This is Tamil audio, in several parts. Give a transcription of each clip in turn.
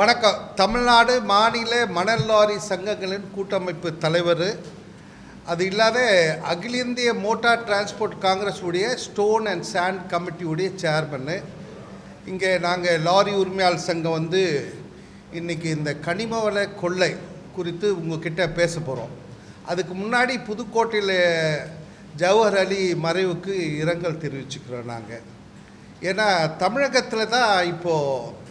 வணக்கம். தமிழ்நாடு மாநில மணல் லாரி சங்கங்களின் கூட்டமைப்பு தலைவர், அது இல்லாத அகில இந்திய மோட்டார் டிரான்ஸ்போர்ட் காங்கிரஸ் உடைய ஸ்டோன் அண்ட் சாண்ட் கமிட்டியுடைய சேர்மன்னு. இங்கே நாங்கள் லாரி உரிமையாளர் சங்கம் இன்றைக்கி இந்த கனிம வள கொள்ளை குறித்து உங்ககிட்ட பேச போகிறோம். அதுக்கு முன்னாடி புதுக்கோட்டையில் ஜவஹர் அலி மறைவுக்கு இரங்கல் தெரிவிச்சுக்கிறோம் நாங்கள். ஏன்னா தமிழகத்தில் தான் இப்போது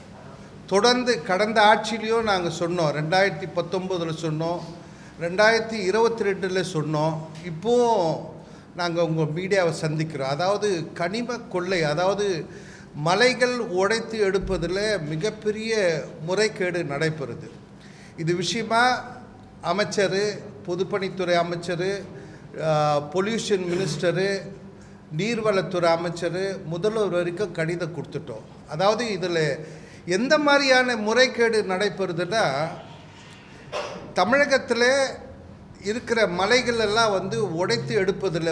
தொடர்ந்து கடந்த ஆட்சியிலையும் நாங்கள் சொன்னோம், 2019 சொன்னோம், 2022 சொன்னோம், இப்போவும் நாங்கள் உங்கள் மீடியாவை சந்திக்கிறோம். அதாவது கனிம கொள்ளை, அதாவது மலைகள் உடைத்து எடுப்பதில் மிகப்பெரிய முறைகேடு நடைபெறுது. இது விஷயமா அமைச்சர், பொதுப்பணித்துறை அமைச்சர், பொல்யூஷன் மினிஸ்டரு, நீர்வளத்துறை அமைச்சர், முதல்வர் வரைக்கும் கடிதம் கொடுத்துட்டோம். அதாவது இதில் எந்த மாதிரியான முறைகேடு நடைபெறுதுன்னா, தமிழகத்தில் இருக்கிற மலைகள் எல்லாம் உடைத்து எடுப்பதில்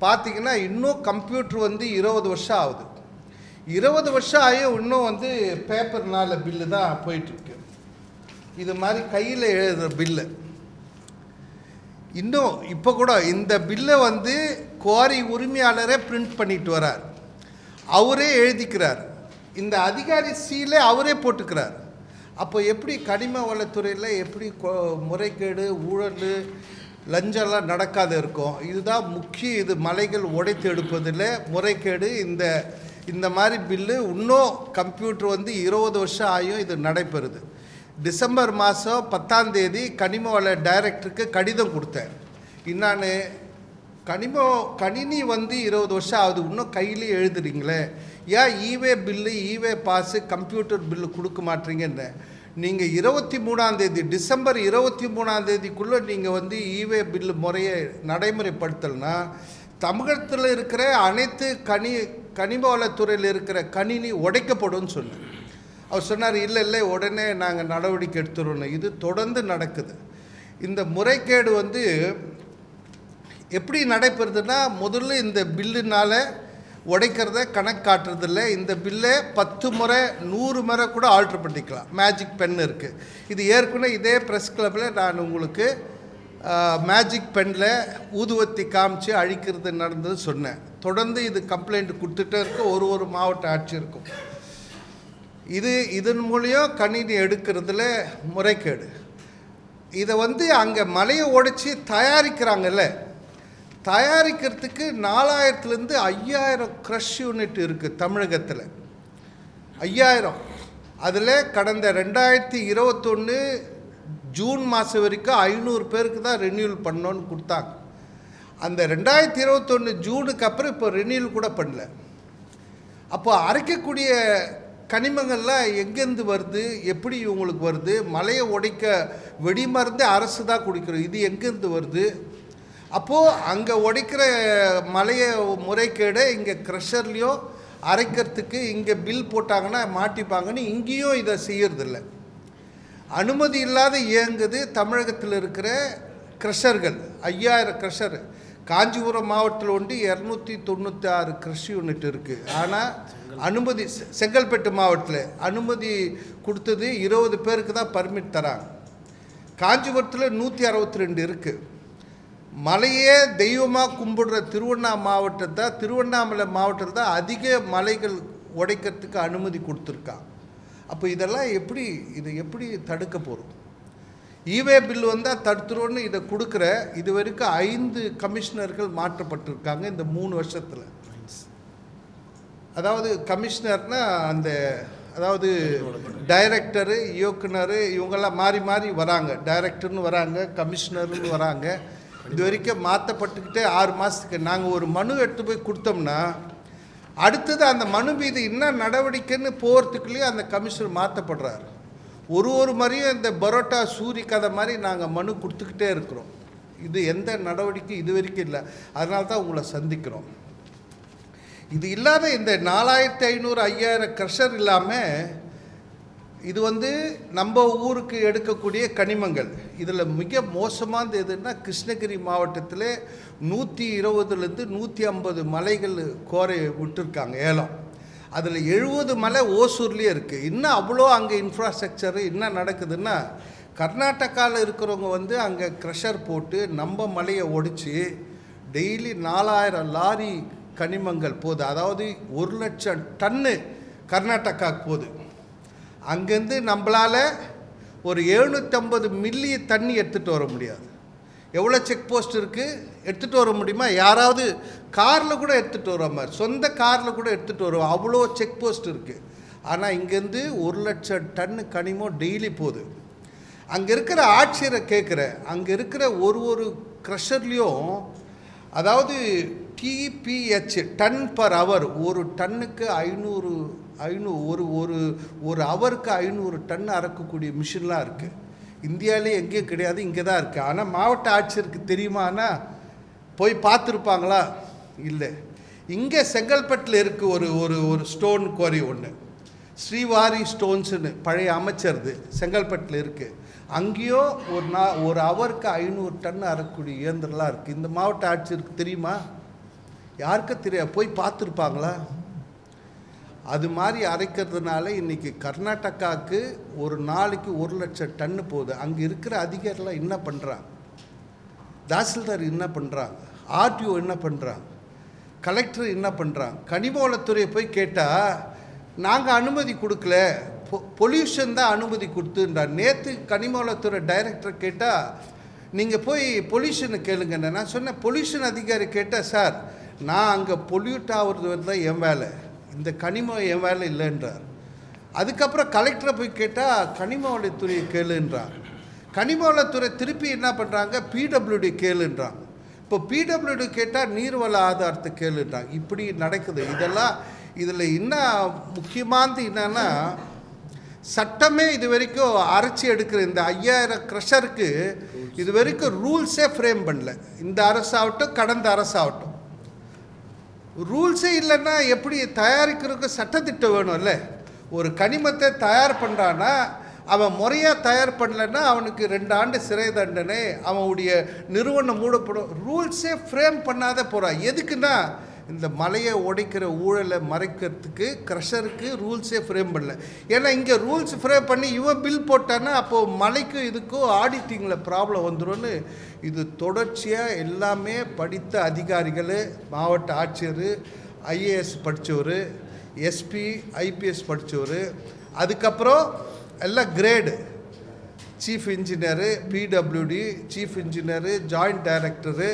பார்த்திங்கன்னா இன்னும் கம்ப்யூட்டர் 20 வருஷம் ஆகுது. 20 வருஷம் ஆகியும் இன்னும் பேப்பர்னால் பில்லு தான் போயிட்டுருக்கு. இது மாதிரி கையில் எழுதுகிற பில்லு இன்னும் இப்போ கூட இந்த பில்லை குவாரி உரிமையாளரே பிரிண்ட் பண்ணிட்டு வரார், அவரே எழுதிக்கிறார், இந்த அதிகாரி சீலே அவரே போட்டுக்கிறார். அப்போ எப்படி கனிம வளத்துறையில் எப்படி முறைகேடு, ஊழல், லஞ்சம்லாம் நடக்காத இருக்கும்? இதுதான் முக்கிய. இது மலைகள் உடைத்து எடுப்பதில் முறைகேடு. இந்த மாதிரி பில்லு இன்னும் கம்ப்யூட்டர் 20 வருஷம் ஆகியும் இது நடைபெறுது. டிசம்பர் மாதம் 10ஆம் தேதி கனிம வள டைரக்டருக்கு கடிதம் கொடுத்தேன். என்னான்னு, கணினி 20 வருஷம் ஆகுது, இன்னும் கையிலே எழுதுறீங்களே, ஏன் e way bill, e way pass, computer bill கொடுக்க மாட்டீங்கன்னு. நீங்கள் 23ஆம் தேதி, டிசம்பர் 23ஆம் தேதிக்குள்ளே நீங்கள் ஈவே பில்லு முறையை நடைமுறைப்படுத்தலைன்னா தமிழகத்தில் இருக்கிற அனைத்து கனிம வளத்துறையில் இருக்கிற கணினி உடைக்கப்படும் சொன்னேன். அவர் சொன்னார், இல்லை உடனே நாங்கள் நடவடிக்கை எடுத்துருவோம். இது தொடர்ந்து நடக்குது. இந்த முறைகேடு எப்படி நடைபெறுதுன்னா, முதல்ல இந்த பில்லுனால் உடைக்கிறத கணக்கு காட்டுறதில்ல. இந்த பில்லை 10 முறை 100 முறை கூட ஆல்ட்ரு பண்ணிக்கலாம். மேஜிக் பென் இருக்குது. இது ஏற்கனவே இதே ப்ரெஸ் கிளப்பில் நான் உங்களுக்கு மேஜிக் பெனில் ஊதுவத்தி காமிச்சு அழிக்கிறது நடந்தது சொன்னேன். தொடர்ந்து இது கம்ப்ளைண்ட் கொடுத்துட்டே இருக்கு ஒரு மாவட்ட ஆட்சியருக்கும். இதன் மூலியம் கணினி எடுக்கிறதுல முறைகேடு. இதை அங்கே மலையை உடைச்சி தயாரிக்கிறாங்கல்ல, தயாரிக்கிறதுக்கு 4000லேருந்து 5000 க்ரஷ் யூனிட் இருக்குது தமிழகத்தில். 5000. அதில் கடந்த 2021 ஜூன் மாதம் வரைக்கும் 500 பேருக்கு தான் ரெனியூவல் பண்ணோன்னு கொடுத்தாங்க. அந்த 2021 ஜூனுக்கு அப்புறம் இப்போ ரெனியூவல் கூட பண்ணல. அப்போ அரைக்கக்கூடிய கனிமங்கள்லாம் எங்கேருந்து வருது, எப்படி இவங்களுக்கு வருது? மலையை உடைக்க வெடிமருந்து அரசு தான் கொடுக்குறோம், இது எங்கேருந்து வருது? அப்போது அங்கே உடைக்கிற மலையை முறைகேடு இங்கே க்ரஷர்லேயோ அரைக்கிறதுக்கு இங்கே பில் போட்டாங்கன்னா மாட்டிப்பாங்கன்னு இங்கேயும் இதை செய்யறதில்ல. அனுமதி இல்லாத இயங்குது தமிழகத்தில் இருக்கிற க்ரஷர்கள். 5000 க்ரஷர். காஞ்சிபுரம் மாவட்டத்தில் 296 க்ரஷ் யூனிட் இருக்குது. ஆனால் அனுமதி, செங்கல்பட்டு மாவட்டத்தில் அனுமதி கொடுத்தது 20 பேருக்கு தான் பர்மிட் தராங்க. காஞ்சிபுரத்தில் 162 இருக்குது. மலையே தெய்வமாக கும்பிடுற திருவண்ணாமலை மாவட்டத்தில் தான் அதிக மலைகள் உடைக்கிறதுக்கு அனுமதி கொடுத்துருக்காங்க. அப்போ இதெல்லாம் இதை எப்படி தடுக்க போகிறோம்? ஈவே பில் வந்தால் தடுத்துருவோன்னு இதை கொடுக்குற இது வரைக்கும் 5 கமிஷனர்கள் மாற்றப்பட்டிருக்காங்க இந்த 3 வருஷத்தில். அதாவது கமிஷனர்னால் அதாவது டைரக்டரு, இயக்குனர், இவங்கெல்லாம் மாறி மாறி வராங்க. டைரக்டர்னு வராங்க, கமிஷனர்னு வராங்க. இது வரைக்கும் மாற்றப்பட்டுக்கிட்டே 6 மாதத்துக்கு. நாங்கள் ஒரு மனு எடுத்து போய் கொடுத்தோம்னா அடுத்தது அந்த மனு மீது என்ன நடவடிக்கைன்னு போகிறதுக்குள்ளேயே அந்த கமிஷனர் மாற்றப்படுறாரு. ஒரு மாதிரியும் இந்த பரோட்டா சூரி கதை மாதிரி நாங்கள் மனு கொடுத்துக்கிட்டே இருக்கிறோம். இது எந்த நடவடிக்கை இது வரைக்கும் இல்லை. அதனால தான் உங்களை சந்திக்கிறோம். இது இல்லாத இந்த 4500 5000 க்ரஷர் இல்லாமல் இது வந்து நம்ம ஊருக்கு எடுக்கக்கூடிய கனிமங்கள். இதில் மிக மோசமானது எதுன்னா, கிருஷ்ணகிரி மாவட்டத்தில் 120லேருந்து 150 மலைகள் கோரை விட்டுருக்காங்க ஏலம். அதில் 70 மலை ஓசூர்லேயே இருக்குது. இன்னும் அவ்வளோ அங்கே இன்ஃப்ராஸ்ட்ரக்சரு என்ன நடக்குதுன்னா, கர்நாடகாவில் இருக்கிறவங்க வந்து அங்கே க்ரஷர் போட்டு நம்ம மலையை ஒடிச்சு டெய்லி 4000 லாரி கனிமங்கள் போகுது. அதாவது 1,00,000 டன்னு கர்நாடகாவுக்கு போகுது. அங்கேருந்து நம்மளால் ஒரு 750 மில்லி தண்ணி எடுத்துகிட்டு வர முடியாது. எவ்வளோ செக் போஸ்ட் இருக்குது, எடுத்துகிட்டு வர முடியுமா? யாராவது காரில் கூட எடுத்துகிட்டு வர மாதிரி, சொந்த காரில் கூட எடுத்துகிட்டு வருவோம், அவ்வளோ செக் போஸ்ட் இருக்குது. ஆனால் இங்கேருந்து 1,00,000 டன்னு கனிமம் டெய்லி போகுது. அங்கே இருக்கிற ஆட்சியரை கேட்குறேன், அங்கே இருக்கிற ஒரு க்ரஷர்லேயும் அதாவது டிபிஹெச் டன் பர் ஹவர், ஒரு டன்னுக்கு 500 ஒரு ஹவருக்கு 500 டன் அறக்கக்கூடிய மிஷின்லாம் இருக்குது. இந்தியாவிலே எங்கேயும் கிடையாது, இங்கே தான் இருக்குது. ஆனால் மாவட்ட ஆட்சியருக்கு தெரியுமானா போய் பார்த்துருப்பாங்களா? இல்லை. இங்கே செங்கல்பட்டில் இருக்குது ஒரு ஸ்டோன் குவாரி ஒன்று, ஸ்ரீவாரி ஸ்டோன்ஸுன்னு பழைய அமைச்சர்து செங்கல்பட்டில் இருக்குது. அங்கேயோ ஒரு ஹவருக்கு 500 டன் அறக்கூடிய இயந்திரம்லாம் இருக்குது. இந்த மாவட்ட ஆட்சியருக்கு தெரியுமா? யாருக்கும் தெரியாது. போய் பார்த்துருப்பாங்களா? அது மாதிரி அரைக்கிறதுனால இன்றைக்கி கர்நாடகாவுக்கு ஒரு நாளைக்கு 1,00,000 டன்னு போகுது. அங்கே இருக்கிற அதிகாரிலாம் என்ன பண்ணுறாங்க? தாசில்தார் என்ன பண்ணுறாங்க? ஆர்டிஓ என்ன பண்ணுறாங்க? கலெக்டர் என்ன பண்ணுறாங்க? கனிமவளத்துறையை போய் கேட்டால் நாங்கள் அனுமதி கொடுக்கல, பொல்யூஷன் தான் அனுமதி கொடுத்துன்றார். நேற்று கனிமவளத்துறை டைரக்டர் கேட்டால் நீங்கள் போய் பொல்யூஷனை கேளுங்கண்ணே. நான் சொன்னேன், பொல்யூஷன் அதிகாரி கேட்டால், சார் நான் அங்கே பொல்யூட் ஆகிறது தான் என் வேலை, இந்த கனிமம் என் வேலை இல்லைன்றார். அதுக்கப்புறம் கலெக்டரை போய் கேட்டால் கனிமவளத்துறையை கேளுன்றார். கனிமவளத்துறை திருப்பி என்ன பண்ணுறாங்க, பிடபிள்யூடி கேளுன்றாங்க. இப்போ பிடபிள்யூடி கேட்டால் நீர்வள ஆதாரத்தை கேளுன்றாங்க. இப்படி நடக்குது. இதில் என்ன முக்கியமானது என்னன்னா, சட்டமே இது வரைக்கும் அரைச்சி எடுக்கிற இந்த 5000 க்ரஷருக்கு இது வரைக்கும் ரூல்ஸே ஃப்ரேம் பண்ணல. இந்த அரசாகட்டும் கடந்த அரசாகட்டும் ரூல்ஸே இல்லைன்னா எப்படி தயாரிக்கிறதுக்கு சட்டத்திட்டம் வேணும்ல? ஒரு கனிமத்தை தயார் பண்ணுறான்னா அவன் முறையாக தயார் பண்ணலைன்னா அவனுக்கு 2 ஆண்டு சிறை தண்டனை, அவனுடைய நிறுவனம் மூடப்படும். ரூல்ஸே ஃப்ரேம் பண்ணாத போகிறான். எதுக்குன்னா இந்த மலையை உடைக்கிற ஊழலை மறைக்கிறதுக்கு க்ரஷருக்கு ரூல்ஸே ஃப்ரேம் பண்ணல. ஏன்னா இங்கே ரூல்ஸ் ஃப்ரேம் பண்ணி இவன் பில் போட்டான்னா அப்போது மலைக்கும் இதுக்கும் ஆடிட்டிங்கில் ப்ராப்ளம் வந்துடும்னு இது தொடர்ச்சியாக எல்லாமே படித்த அதிகாரிகள், மாவட்ட ஆட்சியர், ஐஏஎஸ் படித்தவர், எஸ்பி, ஐபிஎஸ் படித்தவர், அதுக்கப்புறம் எல்லாம் grade, chief engineer, PWD, chief engineer, joint director,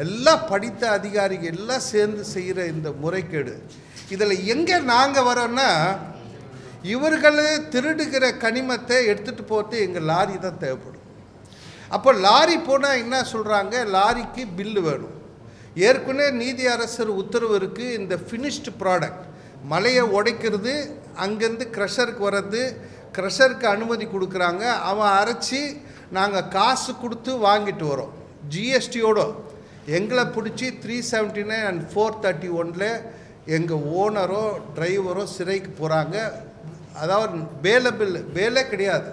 எல்லாம் படித்த அதிகாரிகள் எல்லாம் சேர்ந்து செய்கிற இந்த முறைகேடு. இதில் எங்கே நாங்கள் வரோன்னா, இவர்கள் திருடுகிற கனிமத்தை எடுத்துகிட்டு போகிறது எங்கள் லாரி தான் தேவைப்படும். அப்போ லாரி போனால் என்ன சொல்கிறாங்க, லாரிக்கு பில்லு வேணும். ஏற்கனவே நீதி அரசர் உத்தரவு இருக்குது, இந்த ஃபினிஷ்டு ப்ராடக்ட் மலையை உடைக்கிறது, அங்கேருந்து க்ரஷருக்கு வர்றது, க்ரஷருக்கு அனுமதி கொடுக்குறாங்க, அவன் அரைச்சி நாங்கள் காசு கொடுத்து வாங்கிட்டு வரோம் ஜிஎஸ்டியோடு. எங்களை பிடிச்சி 379 and 431 எங்கள் ஓனரோ டிரைவரோ சிறைக்கு போகிறாங்க. அதாவது பேலே கிடையாது,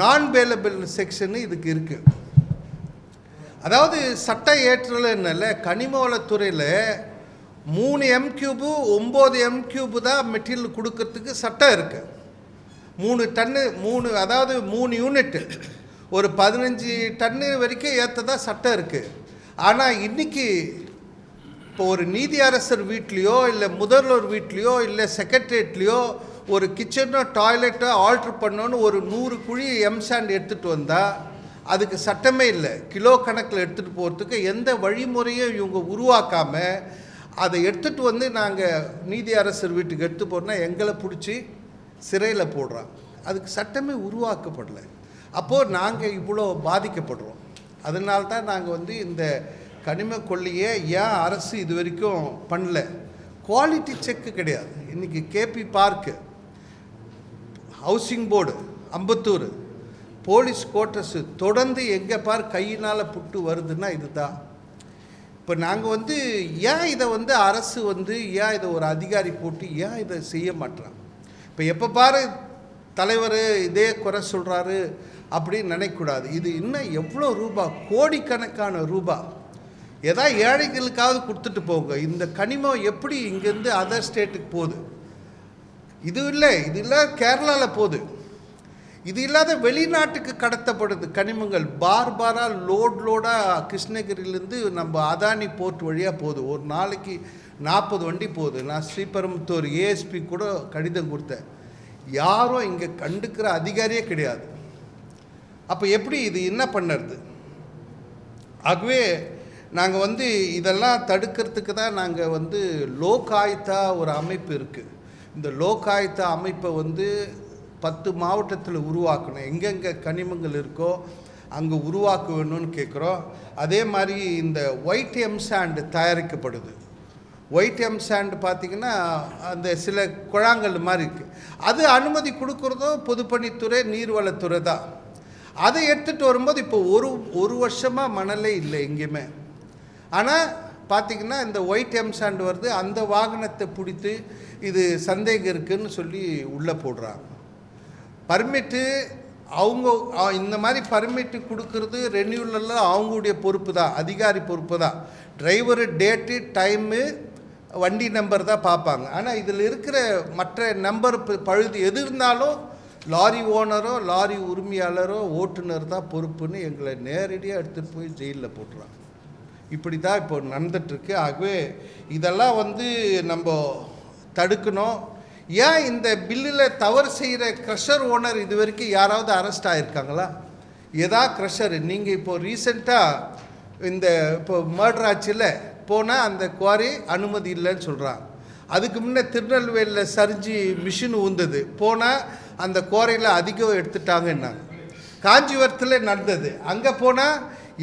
நான் பேலபிள் செக்ஷனு இதுக்கு இருக்குது. அதாவது சட்ட ஏற்றல் என்னல, கனிமவளத்துறையில் 3 M3 9 M3 தான் மெட்டீரியல் கொடுக்கறதுக்கு சட்டம் இருக்குது. 3 டன்னு 3 அதாவது 3 யூனிட்டு ஒரு 15 டன்னு வரைக்கும் ஏற்றதா சட்டம் இருக்குது. ஆனால் இன்றைக்கி இப்போ ஒரு நீதி அரசர் வீட்லேயோ இல்லை முதல்வர் வீட்லேயோ இல்லை செக்ரட்டரியேட்லேயோ ஒரு கிச்சனோ டாய்லெட்டோ ஆல்ட்ரு பண்ணோன்னு ஒரு 100 குழி எம்சாண்ட் எடுத்துகிட்டு வந்தால் அதுக்கு சட்டமே இல்லை. கிலோ கணக்கில் எடுத்துகிட்டு போகிறதுக்கு எந்த வழிமுறையும் இவங்க உருவாக்காமல் அதை எடுத்துகிட்டு வந்து நாங்கள் நீதி அரசர் வீட்டுக்கு எடுத்து போகிறோன்னா எங்களை பிடிச்சி சிறையில் போடுறாங்க. அதுக்கு சட்டமே உருவாக்கப்படலை. அப்போது நாங்கள் இவ்வளோ பாதிக்கப்படுறோம். அதனால்தான் நாங்கள் வந்து இந்த கனிம கொள்ளையை ஏன் அரசு இது வரைக்கும் பண்ணல, குவாலிட்டி செக்கு கிடையாது. இன்றைக்கி KP park, housing board Ambattur, police quarters தொடர்ந்து எங்கே பார் கையினால் புட்டு வருதுன்னா இதுதான். இப்போ நாங்கள் வந்து ஏன் இதை வந்து அரசு வந்து ஏன் இதை ஒரு அதிகாரி போட்டு ஏன் இதை செய்ய மாட்டோம்? இப்போ எப்போ பாரு தலைவர் இதே குறை சொல்கிறாரு அப்படின்னு நினைக்கக்கூடாது. இது இன்னும் எவ்வளோ ரூபா, கோடிக்கணக்கான ரூபா ஏழைகளுக்காவது கொடுத்துட்டு போங்க. இந்த கனிமம் எப்படி இங்கேருந்து அதர் ஸ்டேட்டுக்கு போகுது? இது இல்லை கேரளாவில் போகுது. இது இல்லாத வெளிநாட்டுக்கு கடத்தப்படுது கனிமங்கள். பாராக லோடாக கிருஷ்ணகிரியிலேருந்து நம்ம அதானி போர்ட் வழியாக போகுது. ஒரு நாளைக்கு 40 வண்டி போகுது. நான் ஸ்ரீபெரும்புத்தூர் ஏஎஸ்பி கூட கடிதம் கொடுத்தேன். யாரும் இங்கே கண்டுக்கிற அதிகாரியே கிடையாது. அப்போ எப்படி இது என்ன பண்ணுறது? ஆகவே நாங்கள் இதெல்லாம் தடுக்கிறதுக்கு தான் நாங்கள் லோகாயுக்தா ஒரு அமைப்பு இருக்குது. இந்த லோகாயுக்தா அமைப்பை 10 மாவட்டத்தில் உருவாக்கணும். எங்கெங்கே கனிமங்கள் இருக்கோ அங்கே உருவாக்க வேணும்னு கேட்குறோம். அதே மாதிரி இந்த ஒயிட் எம் சாண்டு தயாரிக்கப்படுது. ஒயிட் எம் சாண்டு பார்த்திங்கன்னா அந்த சில குழாங்கல் மாதிரி இருக்குது. அது அனுமதி கொடுக்குறதும் பொதுப்பணித்துறை நீர்வளத்துறை தான். அதை எடுத்துகிட்டு வரும்போது இப்போ ஒரு வருஷமாக மணலே இல்லை எங்கேயுமே. ஆனால் பார்த்திங்கன்னா இந்த ஒயிட் எம் சாண்டு வருது. அந்த வாகனத்தை பிடித்து இது சந்தேகம் இருக்குதுன்னு சொல்லி உள்ளே போடுறாங்க. பர்மிட்டு அவங்க இந்த மாதிரி பர்மிட்டு கொடுக்கறது ரெனியூவலெல்லாம் அவங்களுடைய பொறுப்பு தான், அதிகாரி பொறுப்பு தான். டிரைவரு டேட்டு டைமு வண்டி நம்பர் தான் பார்ப்பாங்க. ஆனால் இதில் இருக்கிற மற்ற நம்பர் பழுது எது இருந்தாலும் லாரி ஓனரோ லாரி உரிமையாளரோ ஓட்டுநர் தான் பொறுப்புன்னு எங்களை நேரடியாக எடுத்துகிட்டு போய் ஜெயிலில் போட்டுறாங்க. இப்படி தான் இப்போ நடந்துகிட்ருக்கு. ஆகவே இதெல்லாம் நம்ம தடுக்கணும். ஏன் இந்த பில்லில் தவறு செய்கிற க்ரஷர் ஓனர் இது வரைக்கும் யாராவது அரெஸ்ட் ஆகிருக்காங்களா? க்ரஷர் நீங்கள் இப்போது ரீசெண்டாக இப்போ மர்டர் ஆட்சியில் போனால் அந்த குவாரி அனுமதி இல்லைன்னு சொல்கிறாங்க. அதுக்கு முன்னே திருநெல்வேலியில் சரிஞ்சு மிஷின் ஊந்தது, போனால் அந்த குவாரியில் அதிகம் எடுத்துட்டாங்கன்னாங்க. காஞ்சிபுரத்தில் நடந்தது, அங்கே போனால்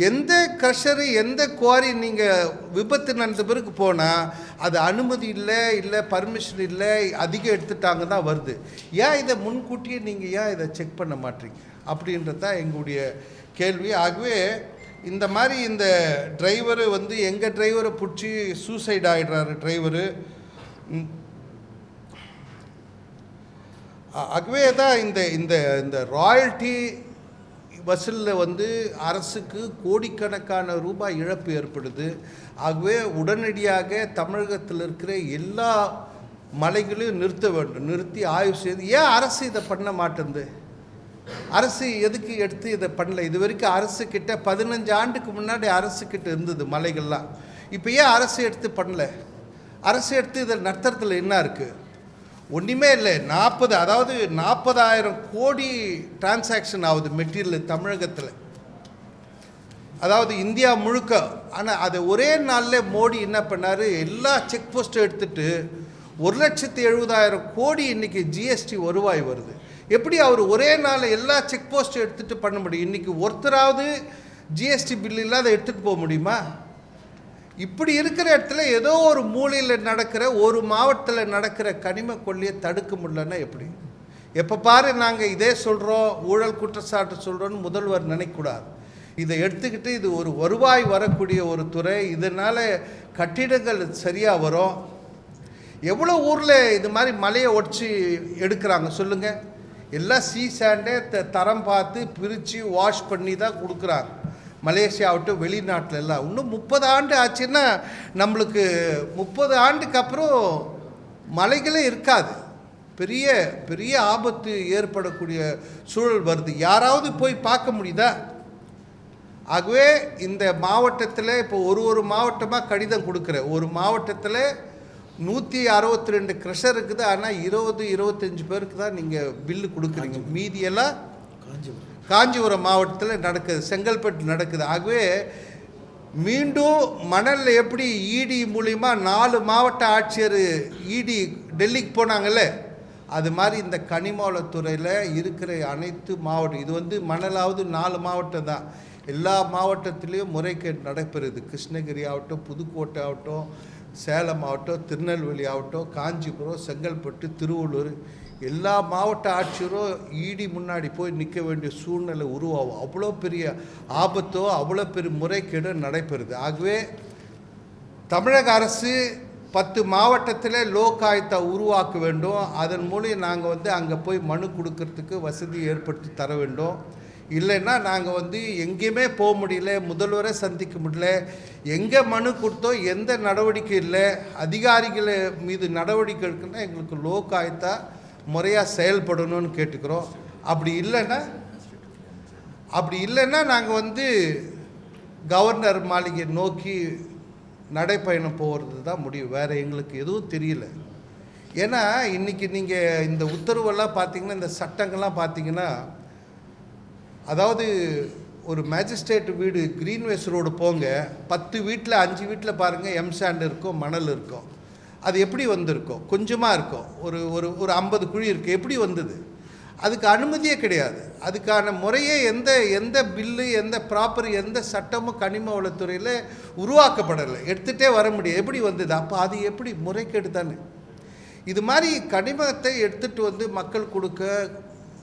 எந்த க்ரஷரு எந்த குவாரி நீங்கள் விபத்து நடந்த பிறகு போனால் அது அனுமதி இல்லை பர்மிஷன் இல்லை, அதிகம் எடுத்துட்டாங்க தான் வருது. ஏன் இதை முன்கூட்டியே நீங்கள் ஏன் இதை செக் பண்ண மாட்டீங்க அப்படின்றது தான் எங்களுடைய கேள்வி. ஆகவே இந்த மாதிரி இந்த டிரைவரு எங்கள் டிரைவரை பிடிச்சி சூசைட் ஆகிடுறாரு டிரைவரு. ஆகவே தான் இந்த இந்த இந்த ராயல்ட்டி வசூலில் அரசுக்கு கோடிக்கணக்கான ரூபாய் இழப்பு ஏற்படுது. ஆகவே உடனடியாக தமிழகத்தில் இருக்கிற எல்லா மலைகளையும் நிறுத்த வேண்டும், நிறுத்தி ஆய்வு செய்து. ஏன் அரசு இதை பண்ண மாட்டேங்குது? அரசு எதுக்கு எடுத்து இதை பண்ணல? இது வரைக்கும் அரசுக்கிட்ட 15 ஆண்டுக்கு முன்னாடி அரசுக்கிட்ட இருந்தது மலைகள்லாம். இப்போ ஏன் அரசு எடுத்து பண்ணல? அரசு எடுத்து இதை நடத்துறதுல என்ன இருக்குது? ஒன்றுமே இல்லை. 40,000 கோடி டிரான்சாக்ஷன் ஆகுது மெட்டீரியல் தமிழகத்தில், அதாவது இந்தியா முழுக்க. ஆனால் அதை ஒரே நாளில் மோடி என்ன பண்ணார்? எல்லா செக் போஸ்ட்டும் எடுத்துகிட்டு 1,70,000 கோடி இன்றைக்கி ஜிஎஸ்டி வருவாய் வருது. எப்படி அவர் ஒரே நாளில் எல்லா செக் போஸ்ட்டும் எடுத்துகிட்டு பண்ண முடியும்? இன்றைக்கி ஒருத்தராவது ஜிஎஸ்டி பில் இல்லாத எடுத்துகிட்டு போக முடியுமா? இப்படி இருக்கிற இடத்துல ஏதோ ஒரு மூலையில் நடக்கிற, ஒரு மாவட்டத்தில் நடக்கிற கனிம கொள்ளையை தடுக்க முடியலன்னா எப்படி? எப்போ பாரு நாங்கள் இதே சொல்கிறோம், ஊழல் குற்றச்சாட்டு சொல்கிறோன்னு முதல்வர் நினைக்கக்கூடாது. இதை எடுத்துக்கிட்டு இது ஒரு வருவாய் வரக்கூடிய ஒரு துறை. இதனால் கட்டிடங்கள் சரியாக வரும். எவ்வளோ ஊரில் இது மாதிரி மலையை உடச்சி எடுக்கிறாங்க சொல்லுங்கள். எல்லாம் சாண்டே தரம் பார்த்து பிரித்து வாஷ் பண்ணி தான் கொடுக்குறாங்க. மலேசியாவட்டும் வெளிநாட்டில் எல்லாம். இன்னும் 30 ஆண்டு ஆச்சுன்னா நம்மளுக்கு 30 ஆண்டுக்கு அப்புறம் மலைகளே இருக்காது. பெரிய பெரிய ஆபத்து ஏற்படக்கூடிய சூழல் வருது. யாராவது போய் பார்க்க முடியுதா? ஆகவே இந்த மாவட்டத்தில் இப்போ ஒரு மாவட்டமாக கடிதம் கொடுக்குற, ஒரு மாவட்டத்தில் 162 க்ரஷர் இருக்குது. ஆனால் 20-25 பேருக்கு தான் நீங்கள் பில்லு கொடுக்குறீங்க. மீதியெல்லாம் காஞ்சிபுரம் மாவட்டத்தில் நடக்குது, செங்கல்பட்டு நடக்குது. ஆகவே மீண்டும் மணலில் எப்படி இடி மூலிமா 4 மாவட்ட ஆட்சியர் இடி டெல்லிக்கு போனாங்கல்ல, அது மாதிரி இந்த கனிமவளத்துறையில் இருக்கிற அனைத்து மாவட்டம், இது மணலாவது 4 மாவட்டம் தான். எல்லா மாவட்டத்திலையும் முறைகேடு நடைபெறுது. கிருஷ்ணகிரி ஆகட்டும், புதுக்கோட்டை ஆகட்டும், சேலம் ஆகட்டும், திருநெல்வேலி ஆகட்டும், காஞ்சிபுரம், செங்கல்பட்டு, திருவள்ளூர், எல்லா மாவட்ட ஆட்சியரும் இடி முன்னாடி போய் நிற்க வேண்டிய சூழ்நிலை உருவாகும். அவ்வளோ பெரிய ஆபத்தோ அவ்வளோ பெரிய முறைகேடோ நடைபெறுது. ஆகவே தமிழக அரசு 10 மாவட்டத்தில் லோகாயுக்தா உருவாக்க வேண்டும். அதன் மூலம் நாங்கள் வந்து அங்கே போய் மனு கொடுக்கறதுக்கு வசதி ஏற்படுத்தி தர வேண்டும். இல்லைன்னா நாங்கள் வந்து எங்கேயுமே போக முடியல, முதல்வரை சந்திக்க முடியல, எங்கே மனு கொடுத்தோம் எந்த நடவடிக்கை இல்லை, அதிகாரிகள் மீது நடவடிக்கை எடுக்குன்னா எங்களுக்கு லோகாயுக்தா முறையாக செயல்படணும்னு கேட்டுக்கிறோம். அப்படி இல்லைன்னா நாங்கள் வந்து கவர்னர் மாளிகை நோக்கி நடைப்பயணம் போகிறது தான் முடியும். வேறு எங்களுக்கு எதுவும் தெரியல. ஏன்னா இன்றைக்கி நீங்கள் இந்த உத்தரவெல்லாம் பார்த்தீங்கன்னா, இந்த சட்டங்கள்லாம் பார்த்தீங்கன்னா, அதாவது ஒரு மேஜிஸ்ட்ரேட் வீடு கிரீன்வேஸ் ரோடு போங்க, 10 வீட்டில் 5 வீட்டில் பாருங்கள் எம்சாண்ட் இருக்கும், மணல் இருக்கும். அது எப்படி வந்திருக்கும்? கொஞ்சமாக இருக்கும், ஒரு ஒரு ஒரு 50 குழி இருக்குது. எப்படி வந்தது? அதுக்கு அனுமதியே கிடையாது. அதுக்கான முறையே எந்த பில்லு, எந்த ப்ராப்பர், எந்த சட்டமும் கனிம வளத்துறையில் உருவாக்கப்படலை. எடுத்துகிட்டே வர முடியாது. எப்படி வந்தது? அப்போ அது எப்படி முறைகேடு தானே. இது மாதிரி கனிமத்தை எடுத்துகிட்டு வந்து மக்கள் கொடுக்க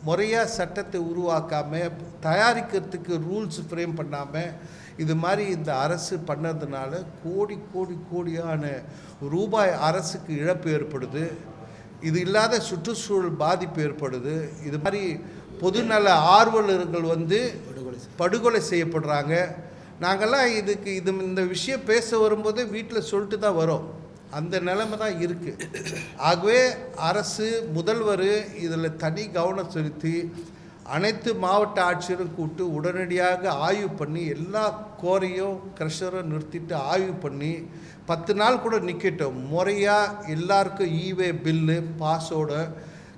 முறையாக சட்டத்தை உருவாக்காமல், தயாரிக்கிறதுக்கு ரூல்ஸ் ஃப்ரேம் பண்ணாமல், இது மாதிரி இந்த அரசு பண்ணதுனால கோடியான ரூபாய் அரசுக்கு இழப்பு ஏற்படுது. இது இல்லாத சுற்றுச்சூழல் பாதிப்பு ஏற்படுது. இது மாதிரி பொதுநல ஆர்வலர்கள் வந்து படுகொலை செய்யப்படுறாங்க. நாங்கள்லாம் இந்த விஷயம் பேச வரும்போது வீட்டில் சொல்லிட்டு தான் வரோம். அந்த நிலைமை தான் இருக்குது. ஆகவே அரசு, முதல்வர் இதில் தனி கவனம் செலுத்தி அனைத்து மாவட்ட ஆட்சியரும் கூப்பிட்டு உடனடியாக ஆய்வு பண்ணி எல்லா கோரையும் க்ரஷரும் நிறுத்திட்டு ஆய்வு பண்ணி 10 நாள் கூட நிற்கட்டும், முறையாக எல்லாருக்கும் ஈவே பில்லு பாஸோட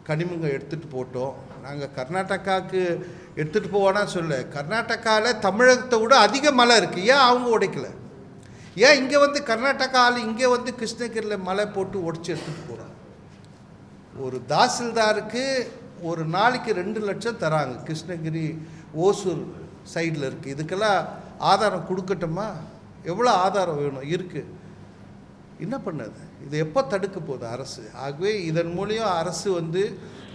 கனிமங்கள் எடுத்துகிட்டு போட்டோம். நாங்கள் கர்நாடகாவுக்கு எடுத்துகிட்டு போவோன்னா சொல்ல, கர்நாடகாவில் தமிழகத்தை விட அதிக மழை இருக்குது. ஏன் அவங்க உடைக்கலை? ஏன் இங்கே வந்து கர்நாடகாவில் இங்கே வந்து கிருஷ்ணகிரியில் மலை போட்டு உடச்சி எடுத்துகிட்டு போகிறாங்க? ஒரு தாசில்தாருக்கு ஒரு நாளைக்கு 2 லட்சம் தராங்க. கிருஷ்ணகிரி ஓசூர் சைடில் இருக்குது. இதுக்கெல்லாம் ஆதாரம் கொடுக்கட்டுமா? எவ்வளோ ஆதாரம் வேணும்? இருக்குது. என்ன பண்ணது? இது எப்போ தடுக்க போகுது அரசு? ஆகவே இதன் மூலியம் அரசு வந்து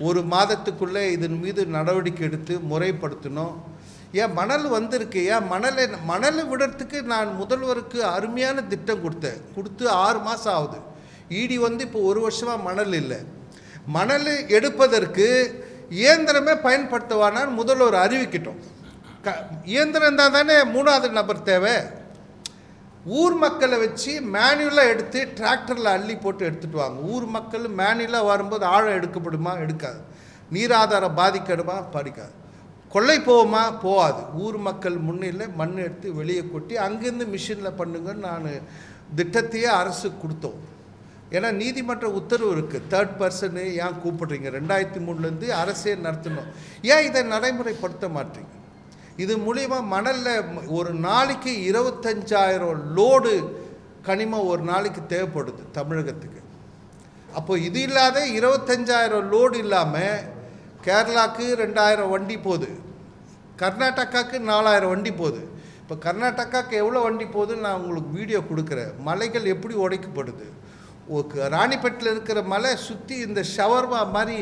ஒரு மாதத்துக்குள்ளே இதன் மீது நடவடிக்கை எடுத்து முறைப்படுத்தணும். ஏன் மணல் வந்திருக்கு, ஏன் மணலை விடுறதுக்கு நான் முதல்வருக்கு அருமையான திட்டம் கொடுத்து 6 மாதம் ஆகுது. இடி வந்து இப்போ 1 வருஷமாக மணல் இல்லை. மணல் எடுப்பதற்கு இயந்திரமே பயன்படுத்துவானான்னு முதல்வர் அறிவிக்கிட்டோம். இயந்திரம் இருந்தால் தானே 3வது நபர் தேவை. ஊர் மக்களை வச்சு மேனுவலாக எடுத்து டிராக்டரில் அள்ளி போட்டு எடுத்துகிட்டு வாங்க. ஊர் மக்கள் மேனுவலாக வரும்போது ஆழம் எடுக்கப்படுமா? எடுக்காது. நீராதாரம் பாதிக்கடுமா? பாதிக்காது. கொள்ளை போவோமா? போகாது. ஊர் மக்கள் முன்னிலையில் மண் எடுத்து வெளியே கொட்டி அங்கேருந்து மிஷினில் பண்ணுங்கன்னு நான் திட்டத்தையே அரசு கொடுத்தோம். ஏன்னா நீதிமன்ற உத்தரவு இருக்குது. 3rd பர்சனு ஏன் கூப்பிட்றீங்க? 2003 அரசே நடத்தணும். ஏன் இதை நடைமுறைப்படுத்த மாட்டீங்க? இது மூலிமா மணலில் ஒரு நாளைக்கு 25,000 லோடு கனிமம் ஒரு நாளைக்கு தேவைப்படுது தமிழகத்துக்கு. அப்போ இது இல்லாத 25,000 லோடு இல்லாமல் கேரளாவுக்கு 2,000 வண்டி போகுது, கர்நாடகாவுக்கு 4,000 வண்டி போகுது. இப்போ கர்நாடகாவுக்கு எவ்வளோ வண்டி போகுதுன்னு நான் உங்களுக்கு வீடியோ கொடுக்குறேன். மலைகள் எப்படி உடைக்கப்படுது. ராணிப்பேட்டில் இருக்கிற மலை சுற்றி இந்த ஷவர்மா மாதிரி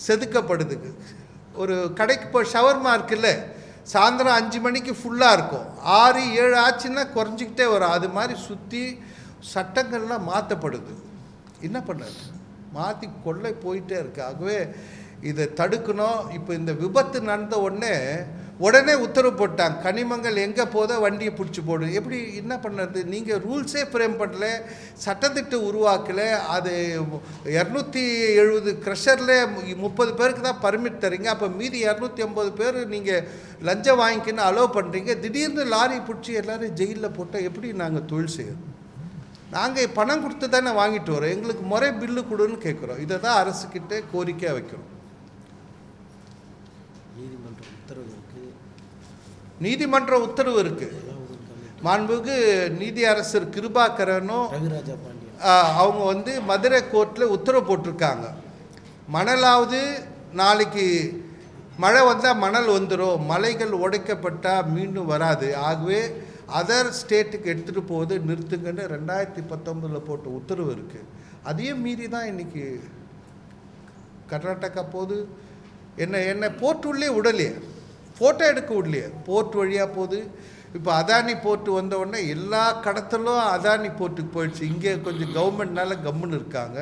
செதுக்கப்படுது. ஒரு கடைக்கு போய் ஷவர்மா இருக்குல்ல, சாயந்தரம் 5 மணிக்கு ஃபுல்லாக இருக்கும், 6, 7 ஆச்சுன்னா குறைஞ்சிக்கிட்டே வரும். அது மாதிரி சுற்றி சட்டங்கள்லாம் மாற்றப்படுது. என்ன பண்ணுறது? மாற்றி கொள்ளை போயிட்டே இருக்குது. ஆகவே இதை தடுக்கணும். இப்போ இந்த விபத்து நடந்த உடனே உத்தரவு போட்டாங்க. கனிமங்கள் எங்கே போதோ வண்டியை பிடிச்சி போடு. எப்படி என்ன பண்ணுறது? நீங்கள் ரூல்ஸே ஃப்ரேம் பண்ணல, சட்டத்திட்டம் உருவாக்கலை. அது 270 க்ரஷரில் 30 பேருக்கு தான் பர்மிட் தரீங்க. அப்போ மீதி 280 பேர் நீங்கள் லஞ்சம் வாங்கிக்கின்னு அலோவ் பண்ணுறீங்க. திடீர்னு லாரி பிடிச்சி எல்லோரும் ஜெயிலில் போட்டால் எப்படி நாங்கள் தொழில் செய்யணும்? நாங்கள் பணம் கொடுத்து தானே வாங்கிட்டு வரோம். எங்களுக்கு முறை பில்லு கொடுன்னு கேட்குறோம். இதை தான் அரசுக்கிட்ட கோரிக்கையாக வைக்கிறோம். நீதிமன்ற உத்தரவு இருக்குது. மாண்புக்கு நீதியரசர் கிருபாகரனும் அவங்க வந்து மதுரை கோர்ட்டில் உத்தரவு போட்டிருக்காங்க. மணலாவது நாளைக்கு மழை வந்தால் மணல் வந்துடும், மலைகள் உடைக்கப்பட்டால் மீண்டும் வராது. ஆகவே அதர் ஸ்டேட்டுக்கு எடுத்துகிட்டு போவது நிறுத்துங்கன்னு 2019 போட்ட உத்தரவு இருக்குது. அதையும் மீறி தான் இன்றைக்கி கர்நாடகா போகுது. என்ன போர்ட் உள்ளே விடலையே, ஃபோட்டோ எடுக்க விடலையே, போர்ட் வழியாக போகுது. இப்போ அதானி போர்ட்டு வந்த உடனே எல்லா கடத்தலும் அதானி போர்ட்டுக்கு போயிடுச்சு. இங்கே கொஞ்சம் கவர்மெண்ட்னால கம்முன்னு இருக்காங்க.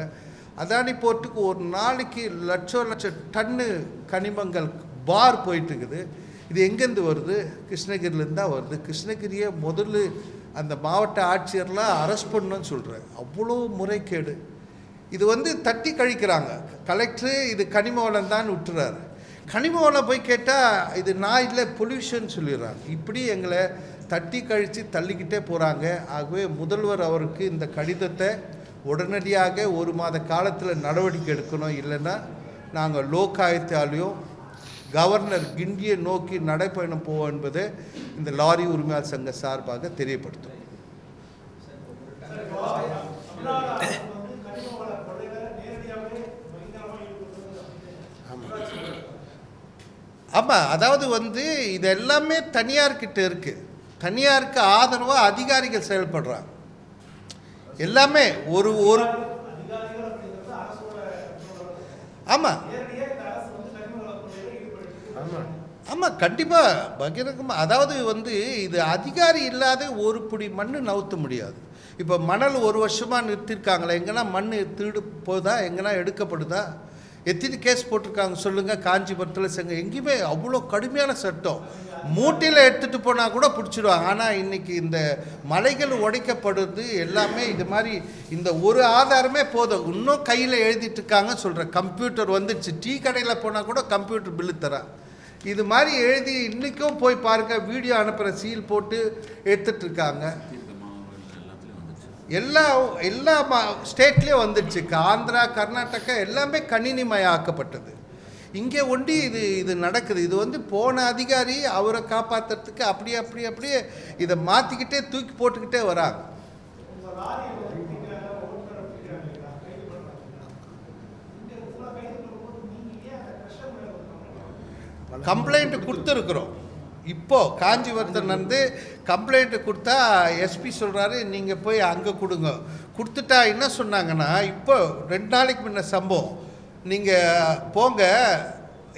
அதானி போர்ட்டுக்கு ஒரு நாளைக்கு லட்சம் டன்னு கனிமங்கள் பார் போயிட்டு இருக்குது. இது எங்கேருந்து வருது? கிருஷ்ணகிரிலேருந்து தான் வருது. கிருஷ்ணகிரியை முதல்ல அந்த மாவட்ட ஆட்சியர்லாம் அரெஸ்ட் பண்ணணும்னு சொல்கிறேன். அவ்வளோ முறைகேடு. இது தட்டி கழிக்கிறாங்க. கலெக்டரு இது கனிம வளம் தான் விட்டுறாரு. கனிம வளம் போய் கேட்டால் இது நான் இல்லை பொல்யூஷன் சொல்லிடுறாங்க. இப்படி எங்களை தட்டி கழித்து தள்ளிக்கிட்டே போகிறாங்க. ஆகவே முதல்வர் அவருக்கு இந்த கடிதத்தை உடனடியாக 1 மாத காலத்தில் நடவடிக்கை எடுக்கணும். இல்லைன்னா நாங்கள் லோகாயுக்தாலையும் கவர்னர் கிண்டியை நோக்கி நடைப்பயணம் போவோம் என்பதை இந்த லாரி உரிமையாளர் சங்க சார்பாக தெரியப்படுத்தும். ஆமாம், அதாவது இது எல்லாமே தனியார்கிட்ட இருக்குது. தனியாருக்கு ஆதரவாக அதிகாரிகள் செயல்படுறாங்க. எல்லாமே ஒரு ஒரு ஆமாம் ஆமாம் கண்டிப்பாக பகிரங்கமாக. அதாவது இது அதிகாரி இல்லாத ஒரு பிடி மண் நவுத்த முடியாது. இப்போ மணல் 1 வருஷமாக நிறுத்திருக்காங்களே, எங்கன்னா மண் திருடு போதா, எங்கன்னா எடுக்கப்படுதா? எத்தனை கேஸ் போட்டிருக்காங்க சொல்லுங்கள். காஞ்சிபுரத்தில் செங்க எங்கேயுமே அவ்வளோ கடுமையான சட்டம். மூட்டையில் எடுத்துகிட்டு போனால் கூட பிடிச்சிடுவாங்க. ஆனால் இன்றைக்கி இந்த மலைகள் உடைக்கப்படுறது எல்லாமே இது மாதிரி இந்த ஒரு ஆதாரமே போதும். இன்னும் கையில் எழுதிட்டு இருக்காங்க சொல்கிறேன். கம்ப்யூட்டர் வந்துடுச்சு. டீ கடையில் போனால் கூட கம்ப்யூட்டர் பில்லு தரா. இது மாதிரி எழுதி இன்றைக்கும் போய் பாருங்கள். வீடியோ அனுப்புகிற சீல் போட்டு எடுத்துகிட்ருக்காங்க. எல்லா ஸ்டேட்லேயும் வந்துடுச்சு. ஆந்திரா, கர்நாடகா எல்லாமே கணினிமயம் ஆக்கப்பட்டது. இங்கே ஒண்டி இது நடக்குது. இது போன அதிகாரி அவரை காப்பாற்றுறதுக்கு அப்படியே இதை மாற்றிக்கிட்டே தூக்கி போட்டுக்கிட்டே வராங்க. கம்ப்ளைண்ட் கொடுத்துருக்குறோம். இப்போது காஞ்சிபுரத்தில் கம்ப்ளைண்ட்டு கொடுத்தா எஸ்பி சொல்கிறாரு நீங்கள் போய் அங்கே கொடுங்க. கொடுத்துட்டா என்ன சொன்னாங்கன்னா, இப்போ 2 நாளைக்கு முன்ன சம்பவம், நீங்கள் போங்க